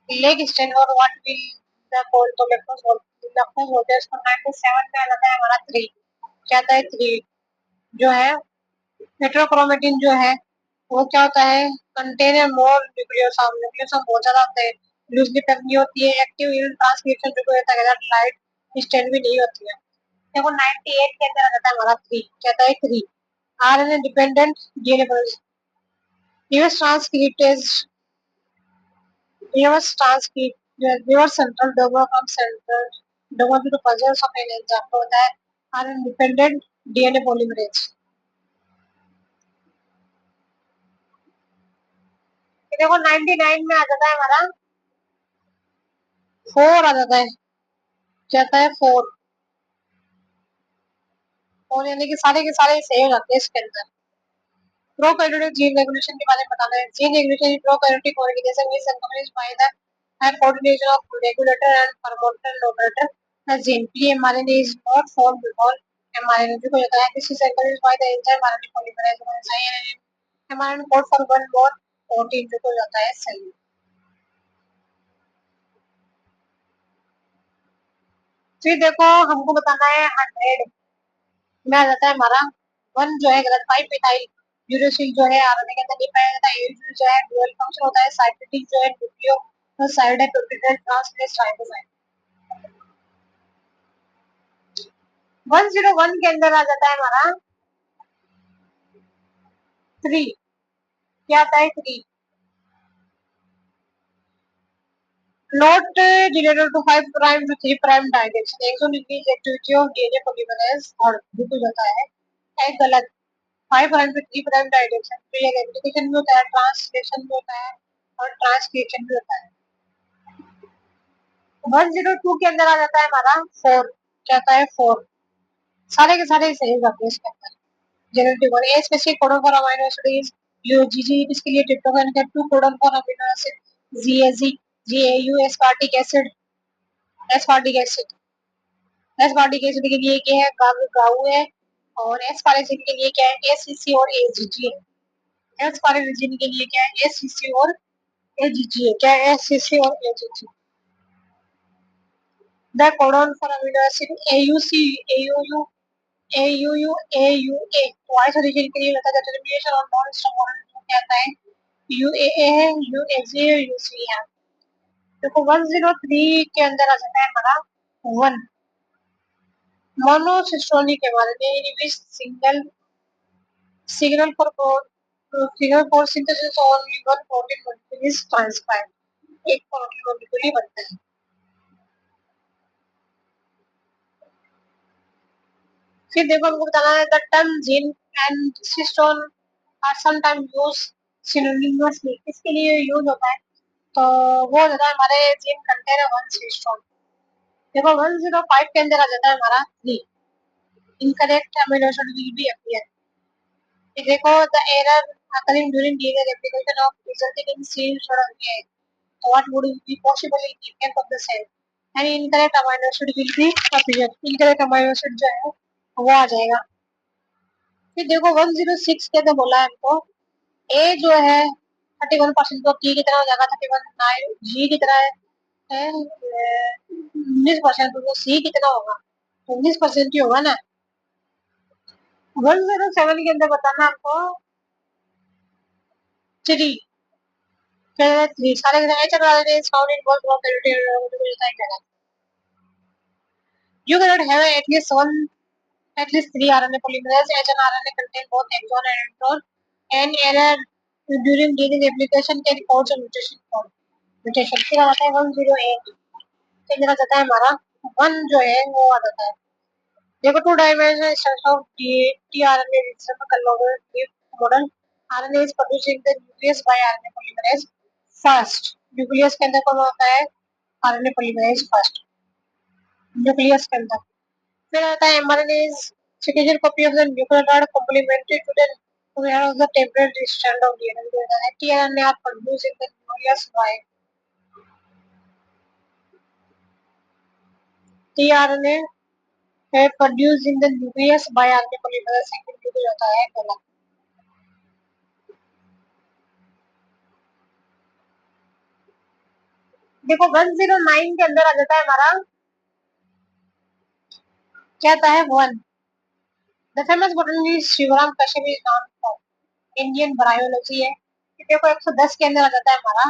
S1: लेग स्टैंड और व्हाट विल द कोल, तो इलेक्ट्रॉन्स बोलते हैं इसको। 97 में आ जाता है हमारा थ्री, क्या आता है थ्री, जो है हेट्रोक्रोमेटिन जो है वो क्या होता है, कंटेनर मोर न्यूक्लियोसोम, न्यूक्लियोसोम बहुत ज्यादा होते हैं, लूजली पैक नहीं होती है, एक्टिव इन ट्रांसक्रिप्शन जो होता है लाइट स्टैंड भी नहीं होती है। देखो 98 के अंदर आ जाता है हमारा थ्री, क्या आता है three. RNA dependent DNA reverse transcriptase, reverse transcript, reverse central dogma from central dogma to the puzzles of an enzyme होता है आरएनए डिपेंडेंट डीएनए पॉलीमरेज। देखो 99 में आ जाता है हमारा फोर आ जाता है, क्या आता है फोर। फोर यानी कि सारे के सारे सही हो जाते हैं इसके अंदर। प्रोकैरियोटिक जीन रेगुलेशन के बारे में बताना है। Gene regulation prokaryotic organism is accomplished by the coordination of regulator and promoter operator. The gene pre-mRNA is not formed before mRNA, जो होता है this is accomplished by the enzyme RNA polymerase, mRNA code for one more protein, जो हो जाता है सही। फिर देखो हमको बताना है 100 में आ जाता है हमारा वन, जो है गलत। 5 मिथाइल यूरेसिल जो है आरएनए के अंदर नहीं पाया जाता है। जो है डुअल फंक्शन होता है। साइक्लिक जो है न्यूक्लियो साइड है, प्रोटीन ट्रांसलेस राइबोसोम। 101 के अंदर आ जाता है हमारा 3। क्या आता है 3? Not related to 5 prime to 3 prime direction. Exon increase activity of DNA polymerase और भी कुछ होता है। एक गलत 5 prime to 3 prime direction तो ये रेप्लिकेशन भी होता है, ट्रांसलेशन भी होता है और ट्रांसक्रिप्शन भी होता है। 102 के अंदर आ जाता है हमारा 4। क्या आता है 4? सारे के सारे सही जाते हैं इसके अंदर। जेनेटिक और a specific codon for amino acid UGG, इसके लिए ट्रिप्टोफैन का 2 codon for amino acid GAG, GAU aspartic acid, aspartic acid, aspartic acid के लिए क्या है गाऊ है और एस्पार्टिक के लिए क्या है एसीसी और एजीजी है। एस्पार्टिक के लिए क्या है एसीसी और एजीजी है। क्या है एसीसी और AGG? The codon for amino acid AUC, AUU, AUU, AUA twice origin के लिए होता है डिटरमिनेशन और नॉन स्टॉप क्या आता है यूएए है, यूएजी है, यूसी है। देखो 103 के अंदर आ जाता है हमारा 1 मोनोसिस्टोनिक के बारे में which single signal for synthesis only one protein molecule is transcribed. एक प्रोटीन मॉलिक्यूल ही बनता है। फिर देखो हमको बताना है the term gene and cistron are sometime use synonymously, इसके लिए यूज होता है तो वो होता है हमारे जीन कंटेन वन सिस्टोन। देखो 105 के अंदर आ जाता है हमारा 3 incorrect amino acid will be appear. देखो the error occurring during DNA replication of resulting in cell shortage, what would be possible in event of the cell and incorrect amino acid will be appear। incorrect amino acid जो है वो आ जाएगा। फिर देखो 106 के अंदर बोला है हमको ए जो है 31% तो टी की तरह हो जाएगा, 31 जी की तरह है 19% तो सी कितना होगा 19% ही होगा ना। 107 के अंदर बताना हमको 3 3 सारे H N found in both of the you cannot have at least one at least 3 RNA polymerase H and RNA contain both exon and intron and error during DNA replication can cause a mutation form mutation। फिर आता है 108 के अंदर आ जाता है हमारा 1 जो है वो आ जाता है। देखो 2 dimensional structure of tRNA resemble model RNA is produced in the nucleus by RNA polymerase first। Nucleus के अंदर कौन होता है RNA polymerase first न्यूक्लियस के अंदर। फिर आता है mRNA is sequential copy of the nucleotide complementary to the where of the temporary strand of DNA। tRNA are produced in the nucleus by tRNA है produced in the nucleus by RNA polymerase second जो होता है पहला। देखो 109 के अंदर आ जाता है हमारा क्या आता है 1 the famous botanist Shivram Kashyap is known for Indian biology है। देखो 110 के अंदर आ जाता है हमारा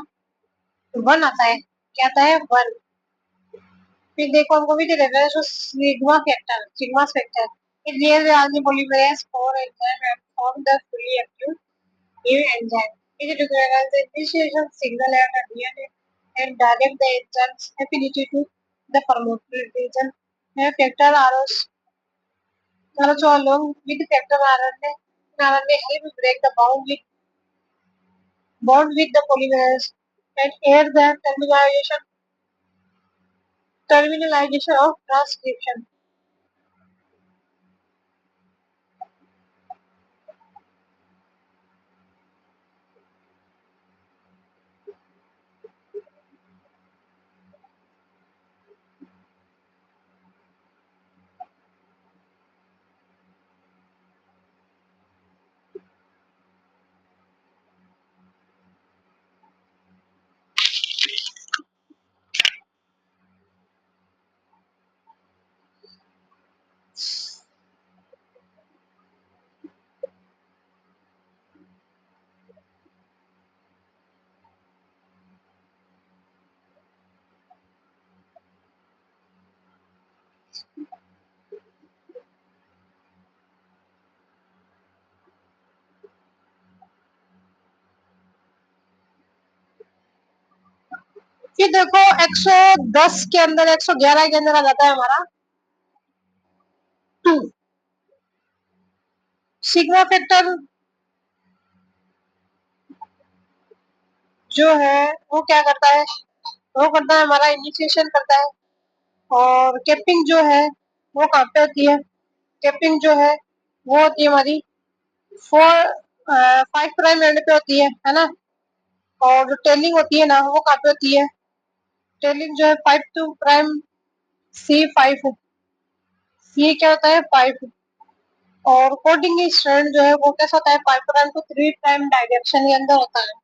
S1: 1 आता है। क्या आता है 1। फिर देखो हमको भी reference to sigma factor it real RNA polymerase for enzyme and form the fully active new enzyme it requires the initiation signal at the DNA and direct the enzyme's affinity to the promoter region factor also along with factor RNA help break the bond with the polymerase and aid the terminalization of transcription। कि देखो 110 के अंदर 111 के अंदर आ जाता है हमारा 2। सिग्मा फैक्टर जो है वो क्या करता है, वो करता है हमारा इनिशिएशन करता है। और कैपिंग जो है वो कहाँ पे होती है, कैपिंग जो है वो होती है हमारी 5 प्राइम एंड पे होती है ना। और जो टेलिंग होती है ना वो कहाँ पे होती है, टेलिंग जो है 5 टू प्राइम C5, ये क्या होता है 5। और कोडिंग स्ट्रैंड जो है वो कैसा होता है 5 प्राइम टू 3 प्राइम डायरेक्शन के अंदर होता है।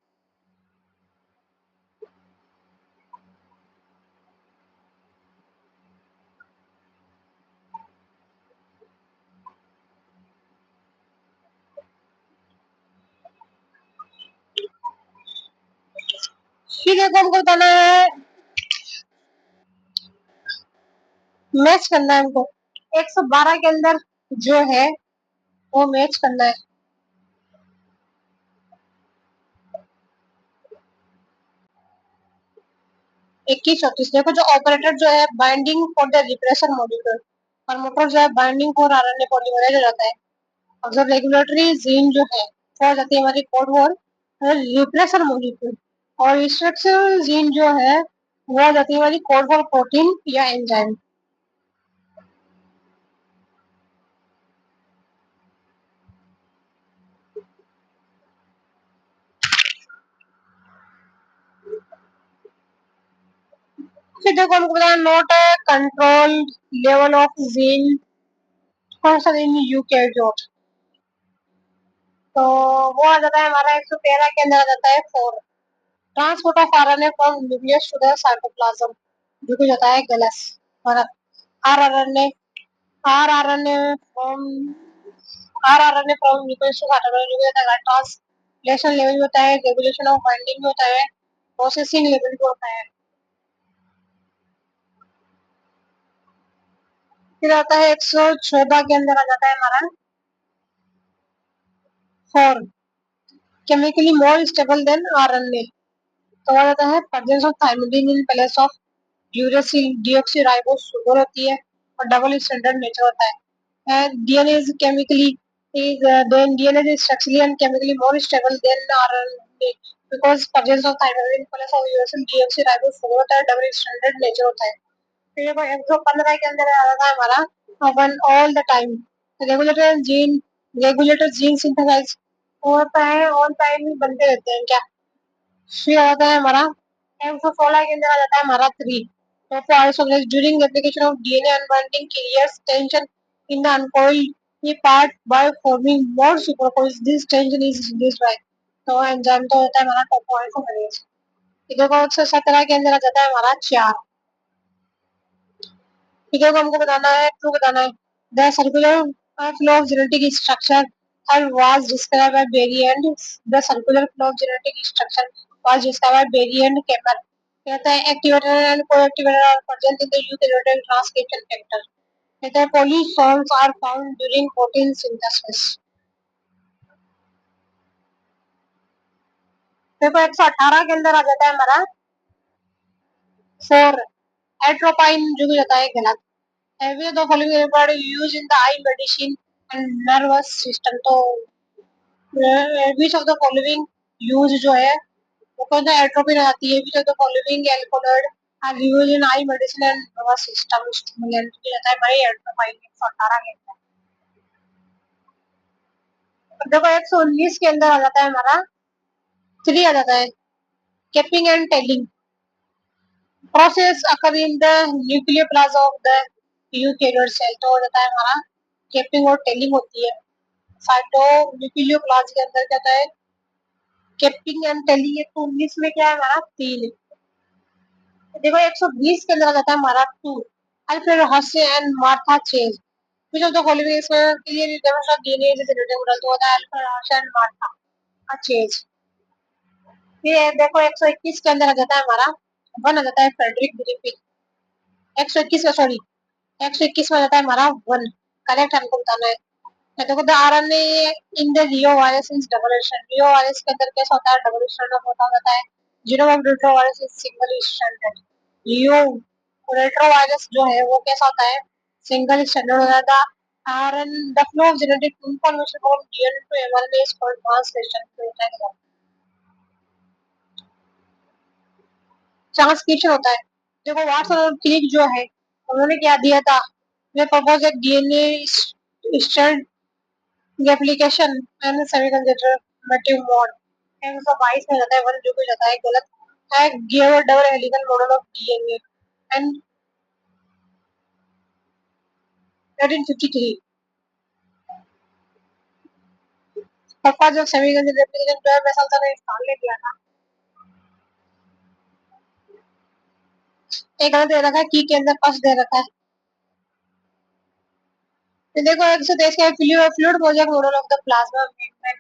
S1: फिर देखो हमको बताना है, मैच करना है हमको 112 के अंदर जो है वो मैच करना है। 21-34 देखो जो ऑपरेटर जो है binding for the refresher molecule और मोटर जो है बाइंडिंग फॉर आरएनए पॉलीमरेज हो जाता है। और जो रेगुलेटरी जीन जो है वो हो जाती है हमारी कोड फॉर रिप्रेशर मॉलिक्यूल। और इंस्ट्रक्शन जीन जो है वो हो जाती है हमारी कोड फॉर प्रोटीन या एंजाइम। फिर देखो हमको बताया note control level of gene function in eukaryote, तो वो आ जाता है हमारा 113 के अंदर आ जाता है 4। Transport of RNA from nucleus to the cytoplasm जो कि होता है गलस। और rRNA rRNA from rRNA from nucleus to cytoplasm जो कि होता है ट्रांसलेशन लेवल होता है, रेगुलेशन ऑफ बाइंडिंग होता है, प्रोसेसिंग लेवल भी होता है। फिर आता है 114 के अंदर आ जाता है हमारा 4 chemically more stable than RNA, तो आ जाता है presence of thymidine in place of uracil deoxyribose sugar होती है और डबल स्टैंडर्ड नेचर होता है। DNA is chemically is then DNA is structurally and chemically more stable than RNA because presence of thymidine plus of uracil deoxyribose sugar होता है, double standard nature होता है। फिर देखो 115 के अंदर आ जाता है हमारा one all the time regulator gene synthesize होता है, ऑल टाइम ही बनते रहते हैं क्या। फिर आता है हमारा 116 के अंदर आ जाता है हमारा 3 during application of DNA unbinding clears tension in the uncoiled part by forming more supercoils. This tension is released by तो एंजाइम तो होता है हमारा टोपोइसोमेरेज। इधर को 117 के अंदर आ जाता है हमारा 4। इधर को हमको बताना है ट्रू बताना है the circular flow of genetic structure was described by Berry and the circular flow of genetic structure was described by Berry and Kemper। कहता है activator and coactivator are present in the eukaryotic transcription factor. कहता है polysomes are found during protein synthesis. देखो 118 के अंदर आ जाता है हमारा 4 एट्रोपाइन जो भी होता है गलत। Every the following record use in the eye medicine and nervous system, तो which of the following use जो है वो कहते हैं एट्रोपिन आती है, which of the following alkaloid are used in eye medicine and nervous system stimulant जो होता है भाई एट्रोपाइन 118 के अंदर। तो देखो 119 के अंदर आ जाता है हमारा 3 आ जाता है capping and tailing process occur in the nucleoplasm of the eukaryote cell, तो हो जाता है हमारा कैपिंग और टेलिंग होती है। साइटो न्यूक्लियोप्लाज्म के अंदर क्या होता है कैपिंग एंड टेलिंग। 119 में क्या है हमारा 3। देखो 120 के अंदर आ जाता है हमारा 2 अल्फ्रेड हसे and Martha chase which of the following is clearly demonstrate DNA is generated model, तो होता है अल्फ्रेड हसे एंड मार्था चेज। फिर देखो 121 के अंदर आ जाता है हमारा 1 आ जाता है फ्रेडरिक ग्रिफिथ। 121 में सॉरी 121 में आ जाता है हमारा 1 करेक्ट हमको बताना है। देखो the RNA in the Rio virus is double strand, Rio virus के अंदर कैसा होता है डबल स्ट्रैंड होता है genome of retrovirus is single stranded. You retrovirus जो है वो कैसा होता है? सिंगल स्ट्रैंडेड हो जाता है। RN the flow of genetic information from DNA to mRNA is called translation तो होता है। ट्रांसक्रिप्शन होता है। देखो वाटसन और क्रिक जो है उन्होंने क्या दिया था? वे प्रपोज एक DNA strand application and semiconductor mode 122 में जाता है वन जो कि जाता है गलत है। Give double helical model of DNA and 1953 पापा जो सेमीकंडक्टर एप्लीकेशन जो है वैसा था इंस्टॉल ने किया था। एक गलत दे रखा है की के अंदर फर्स्ट दे रखा है। तो देखो 123 का fluid project model of the plasma membrane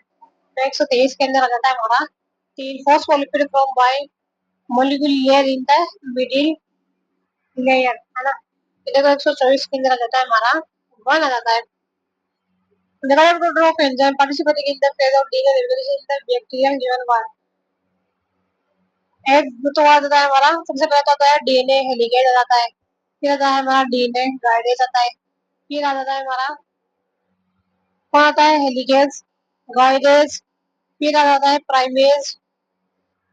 S1: तो 123 के अंदर आ जाता है हमारा तीन phospholipid from by molecule layer in the middle layer है ना। तो देखो 124 के अंदर आ जाता है हमारा वन आ जाता है। Development of enzyme participating in the phase of DNA regulation in the bacterium given one एक तो आ जाता है हमारा सबसे पहले तो आता है डीएनए हेलिकेज आ जाता है। फिर आता है हमारा डीएनए गाइडेज आता है। फिर आ जाता है हमारा कौन आता है? हेलिकेज गाइडेज। फिर आ जाता है प्राइमेज।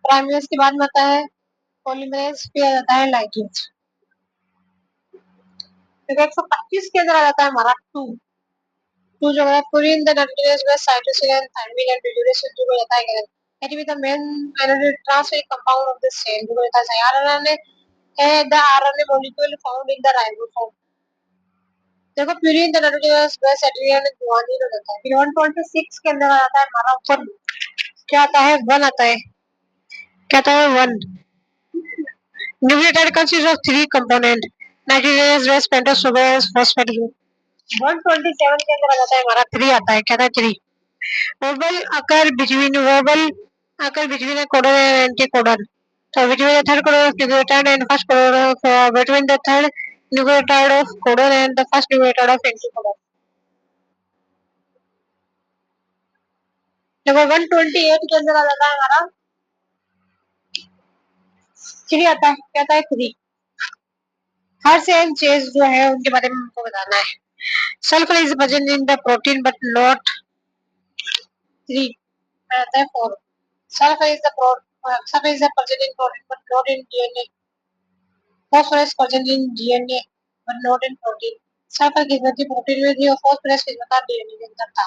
S1: प्राइमेज के बाद में आता है पॉलीमरेज। फिर आ जाता है लाइगेज। तो 125 के अंदर आ जाता है हमारा टू टू जो है purine the nitrogenous base cytosine and thymine and duration जो हो जाता है गलत it with the main energy transfer compound of the cell जो होता है RNA है the RNA molecule found in the ribosome। देखो प्यूरिन द नाइट्रोजनस बेस एट्रियन गुआनिन हो जाता है। फिर 126 के अंदर आ जाता है हमारा ऊपर क्या आता है? वन आता है। क्या आता है? One nucleotide consists of three component nitrogenous base pentose sugar phosphate group। 127 के अंदर आ जाता है हमारा थ्री आता है। क्या था? Three verbal occur between a codon and anticodon so between the third codon of nucleotide and first codon of between the third nucleotide of codon and the first nucleotide of anticodon। देखो 128 के अंदर आ जाता है हमारा three आता है। क्या आता है? थ्री हर सेल चेज जो है उनके बारे में हमको बताना है। Sulphur is present in the protein but not three आता है four sulfur is the sulfur is the present in protein but not in DNA। phosphorus present in DNA but not in protein। sulfur किस्मत की protein में थी और phosphorus किस्मत का DNA के अंदर था।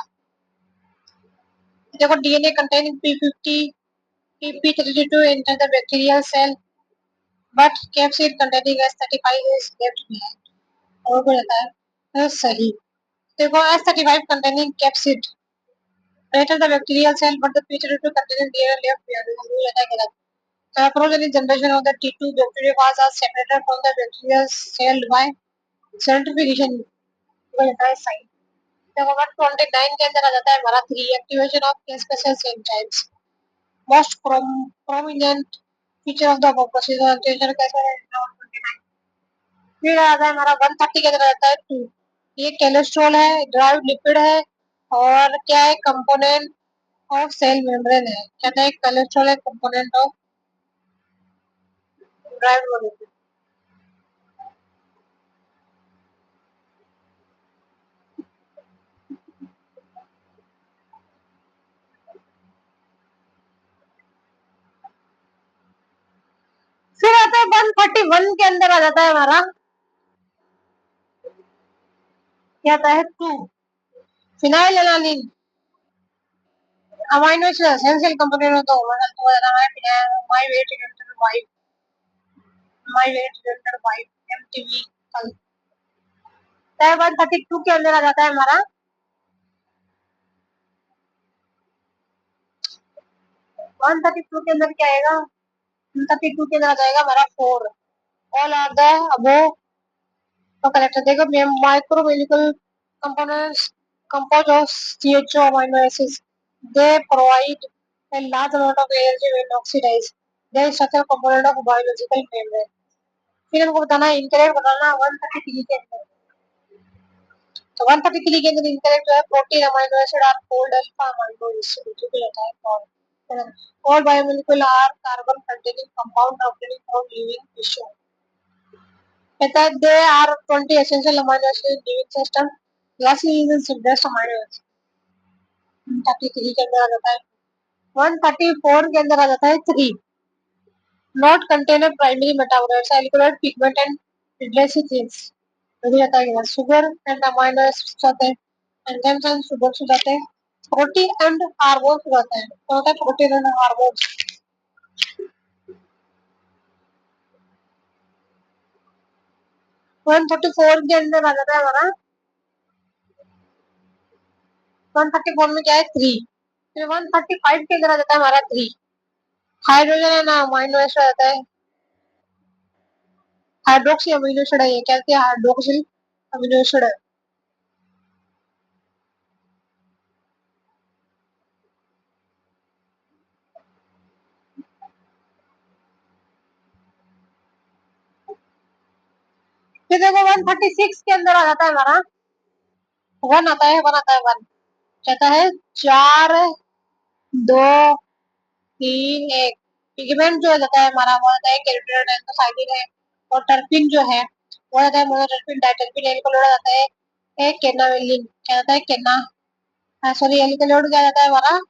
S1: देखो DNA containing P50 P32 enter the bacterial cell but capsid containing S35 is left behind। और को जाता है तो सही। देखो S35 containing capsid enter the bacterial cell but the P32 containing DNA left behind हो जाता है गलत। The progeny generation of the T2 bacteriophage are separated from the bacterial cell by centrifugation हो जाता है सही। देखो 129 के अंदर आ जाता है हमारा three activation of special enzymes most prominent feature of the process कैसे है 129। फिर आता है हमारा 130 के अंदर आ जाता है टू ये कोलेस्ट्रॉल है ड्राइव लिपिड है और क्या है? कंपोनेंट ऑफ सेल मेम्ब्रेन है। कहता है कोलेस्ट्रॉल है कंपोनेंट ऑफ ड्राइव लिपिड। फिर आता है 141 के अंदर आ जाता है हमारा क्या आता है? Two phenylalanine amino acid essential component of the human health हो जाता है my weight inter wife MTV कल। 132 के अंदर आ जाता है हमारा 132 के अंदर क्या आएगा? 132 के अंदर आ जाएगा हमारा four all are the above तो कलेक्टर देखो माइक्रोमोलिकुलर components composed of CHO amino acids they provide a large amount of energy when oxidized they are structural component of biological membrane। फिर हमको बताना है इनकरेक्ट बताना 133 के अंदर तो 133 के अंदर इनकरेक्ट जो है protein amino acid are called alpha amino acid जो भी रहता है कौन All biomolecule are carbon containing compound obtained from living tissue. There are 20 essential amino acids in living system. Lastly is the simplest amino acid. 133 के अंदर आ जाता है, 134 के अंदर आ जाता है 3. Not contain a primary metabolite, alkaloid, pigment and glycines. हो जाता है sugar and amino acids होते हैं, enzymes and sugars हो जाते हैं, प्रोटीन एंड हार्मोन्स हो जाते हैं. तो होता है प्रोटीन एंड हार्मोन्स. 134 के अंदर आ जाता है हमारा, 134 में क्या है 3. फिर 135 के अंदर आ जाता है हमारा 3. हाइड्रोजन है ना, अमीनो एसिड आ जाता है, हाइड्रोक्सी अमीनो एसिड है, ये क्या है हाइड्रोक्सिल अमीनो एसिड है. फिर देखो 136 के अंदर आ जाता है हमारा 1 आता है, 1 आता है 1 कहता है 4 2 3 1. पिगमेंट जो जाता है हमारा वो आता है कैरोटीनॉइड एंथोसाइनिन है, और टर्पिन जो है वो आता है मोनोटर्पिन डाइटर्पिन. एल्कोलोइड आता है केनावेलिन, क्या आता है केना, सॉरी एल्कोलोइड क्या जाता है हमारा,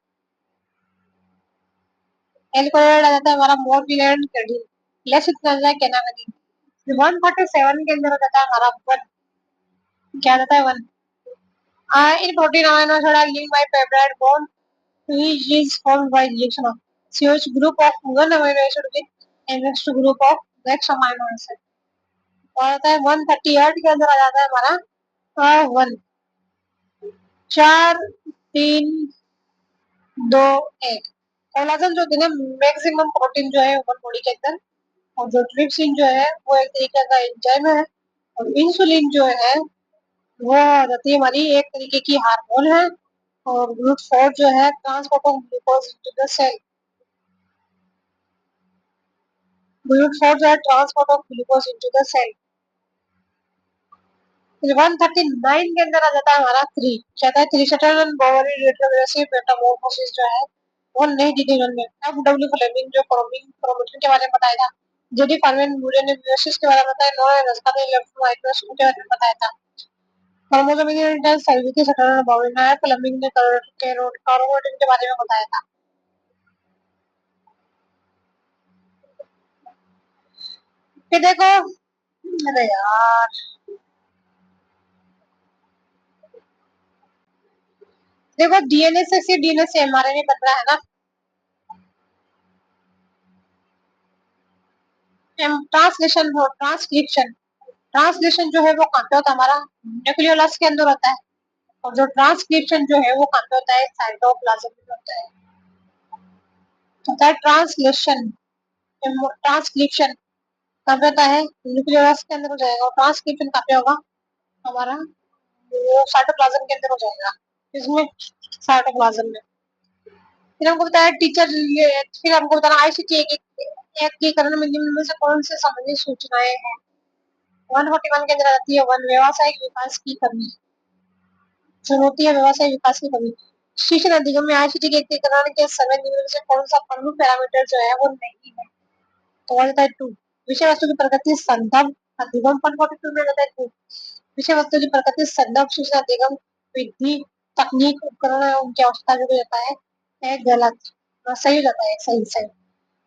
S1: एल्कोलोइड आ जाता है हमारा मोरफिन एंड कैडीन. लेस इतना जाता है केनावेलिन. 147 के अंदर जाता है हमारा 1, क्या जाता है 1. In protein amino acid are linked by peptide bond which is formed by reaction of CH group of one amino acid with next group of next amino acid. और आता है 138 के अंदर आ जाता है हमारा 1, 4 3 2 1. कोलाजन जो है ना मैक्सिमम प्रोटीन जो है ह्यूमन बॉडी के अंदर, और जो ट्रिप्सिन जो है वो एक तरीके का एंजाइम है, और इंसुलिन जो है वो रहती है हमारी एक तरीके की हार्मोन है, और ग्लूकोज जो है transport of glucose into the cell. Glucose जो है transport of glucose into the cell. 139 के अंदर आ जाता है हमारा 3, कहता है 3 सटर्न बोवरी रेट्रोग्रेसिव मेटामॉर्फोसिस जो है वो नहीं डिटेल में. अब डब्ल्यू फ्लेमिंग जो क्रोमेटिन के बारे में बताया था, जेडी फार्मिन मूरियन ने मियोसिस के बारे में बताया, नोरा रस्का ने इलेक्ट्रोमाइक्रोस्कोप के बारे में बताया था. क्रोमोसोम इंटरनल सेल की सटर्न बोवरी ने फ्लेमिंग ने क्रोमेटिन के बारे में बताया था. फिर देखो, अरे यार देखो डीएनए से डीएनए से एमआरएनए बन रहा है ना. ट्रांसलेशन हो ट्रांसक्रिप्शन, ट्रांसलेशन जो है वो कहाँ पे होता है हमारा न्यूक्लियोलस के अंदर होता है, और जो ट्रांसक्रिप्शन जो है वो कहाँ पे होता है साइटोप्लाज्म में होता है. होता है ट्रांसलेशन, ट्रांसक्रिप्शन कहाँ पे होता है न्यूक्लियोलस के अंदर हो जाएगा, और ट्रांसक्रिप्शन कहाँ पे होगा हमारा वो साइटोप्लाज्म के अंदर हो जाएगा. इसमें साइटोप्लाज्म में. फिर हमको बताया टीचर, फिर हमको बताना आईसीटी एकीकरण में निम्न में से कौन से संबंधित सूचनाएं हैं. 141 के अंदर आती है 1 व्यवसायिक विकास की कमी, चुनौती है व्यवसायिक विकास की कमी. शिक्षण अधिगम में आईसीटी के एकीकरण के समय निम्न में से कौन सा प्रमुख पैरामीटर जो है वो नहीं है. तो आ जाता है 2. विषय वस्तु की प्रगति संदर्भ अधिगम 142 में जाता है 2. विषय वस्तु की प्रगति संदर्भ शिक्षण अधिगम विधि तकनीक उपकरण और उनकी आवश्यकता जो जाता है गलत, सही जाता है सही सही.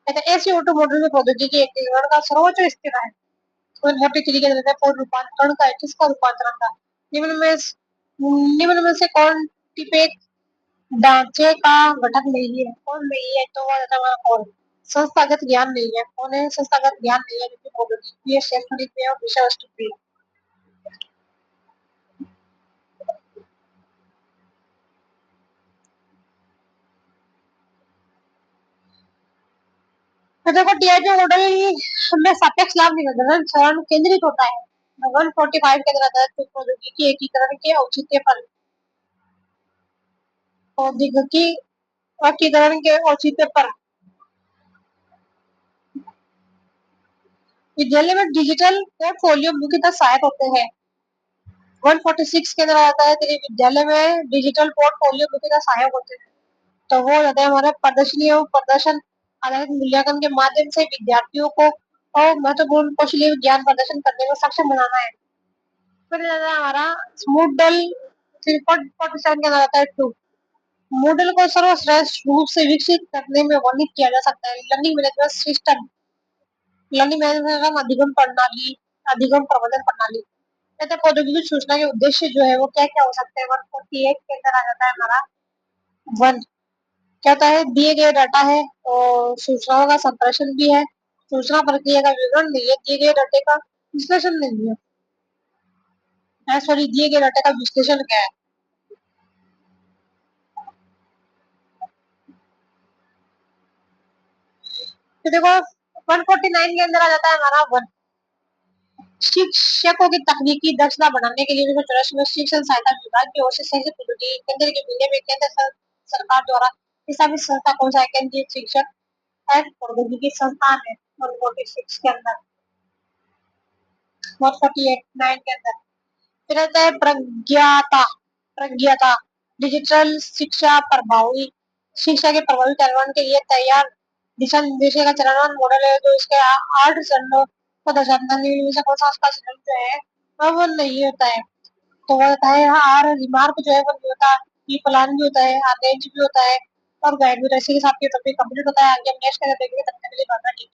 S1: कहते हैं SCO2 मॉडल में प्रौद्योगिकी एकीकरण का सर्वोच्च स्थिर है. तो मोटे तरीके से रहता है पूर्ण रूपांतरण का, किसका रूपांतरण का. निम्न में से कौन टिपेक ढांचे का घटक नहीं है, कौन नहीं है. तो वो रहता है हमारा कौन संस्थागत ज्ञान नहीं है. कौन है संस्थागत ज्ञान नहीं है, क्योंकि प्रौद्योगिकी शैक्षणिक में और विषय वस्तु भी. तो देखो टीआईपी मॉडल में सापेक्ष लाभ निबंधन चरण केंद्रित होता है. 145 के अंदर प्रौद्योगिकी एकीकरण के औचित्य पर, प्रौद्योगिकी एकीकरण के औचित्य पर. विद्यालय में डिजिटल पोर्टफोलियो मुख्यतः सहायक होते हैं. 146 के अंदर आता है तेरे विद्यालय में डिजिटल पोर्टफोलियो मुख्यतः सहायक होते हैं. तो वो हो जाता है हमारा प्रदर्शनी और प्रदर्शन आधारित मूल्यांकन के माध्यम से विद्यार्थियों को और महत्वपूर्ण कौशलीय ज्ञान प्रदर्शन करने में सक्षम बनाना है। फिर हमारा मूडल 3.47 के अंदर आता है टू। मॉडल को सर्वश्रेष्ठ रूप से विकसित करने में वर्णित किया जा सकता है learning management system, learning management अधिगम प्रणाली, अधिगम प्रबंधन प्रणाली। कहते हैं प्रौद्योगिकी सूचना के उद्देश्य जो है वो क्या क्या हो सकते हैं। 148 के अंदर आ जाता है हमारा वन। क्या होता है, दिए गए डाटा है और सूचनाओं का संप्रेषण भी है। सूचना प्रक्रिया का विवरण नहीं है, दिए गए डाटे का विश्लेषण नहीं है। सॉरी, दिए गए डाटा का विश्लेषण क्या है। तो देखो 149 के अंदर आ जाता है हमारा वन। शिक्षकों की तकनीकी दक्षता बढ़ाने के लिए 1984 में शिक्षण सहायता विभाग की ओर से शैक्षिक प्रौद्योगिकी केंद्र के विलय में केंद्र सरकार द्वारा स्थापित संस्था कौन सा है? केंद्रीय शिक्षक एंड प्रौद्योगिकी संस्थान है 146 के अंदर। 148 के अंदर फिर आता है प्रज्ञाता। प्रज्ञाता डिजिटल शिक्षा प्रभावी शिक्षा के प्रभावी कार्यान्वयन के लिए तैयार दिशा निर्देशों का चरणबद्ध मॉडल है जो इसके 8 चरणों को दर्शाता है। इनमें से कौन सा उसका चरण जो है वो नहीं होता है। तो वो होता है आर रिमार्क जो है वो नहीं होता, ई प्लान भी होता है, आर रेंज भी होता है और गाइड भी। तो इसी के साथ ये टॉपिक कंप्लीट होता है। आगे हम नेक्स्ट देखेंगे, तब तक के लिए बाय बाय।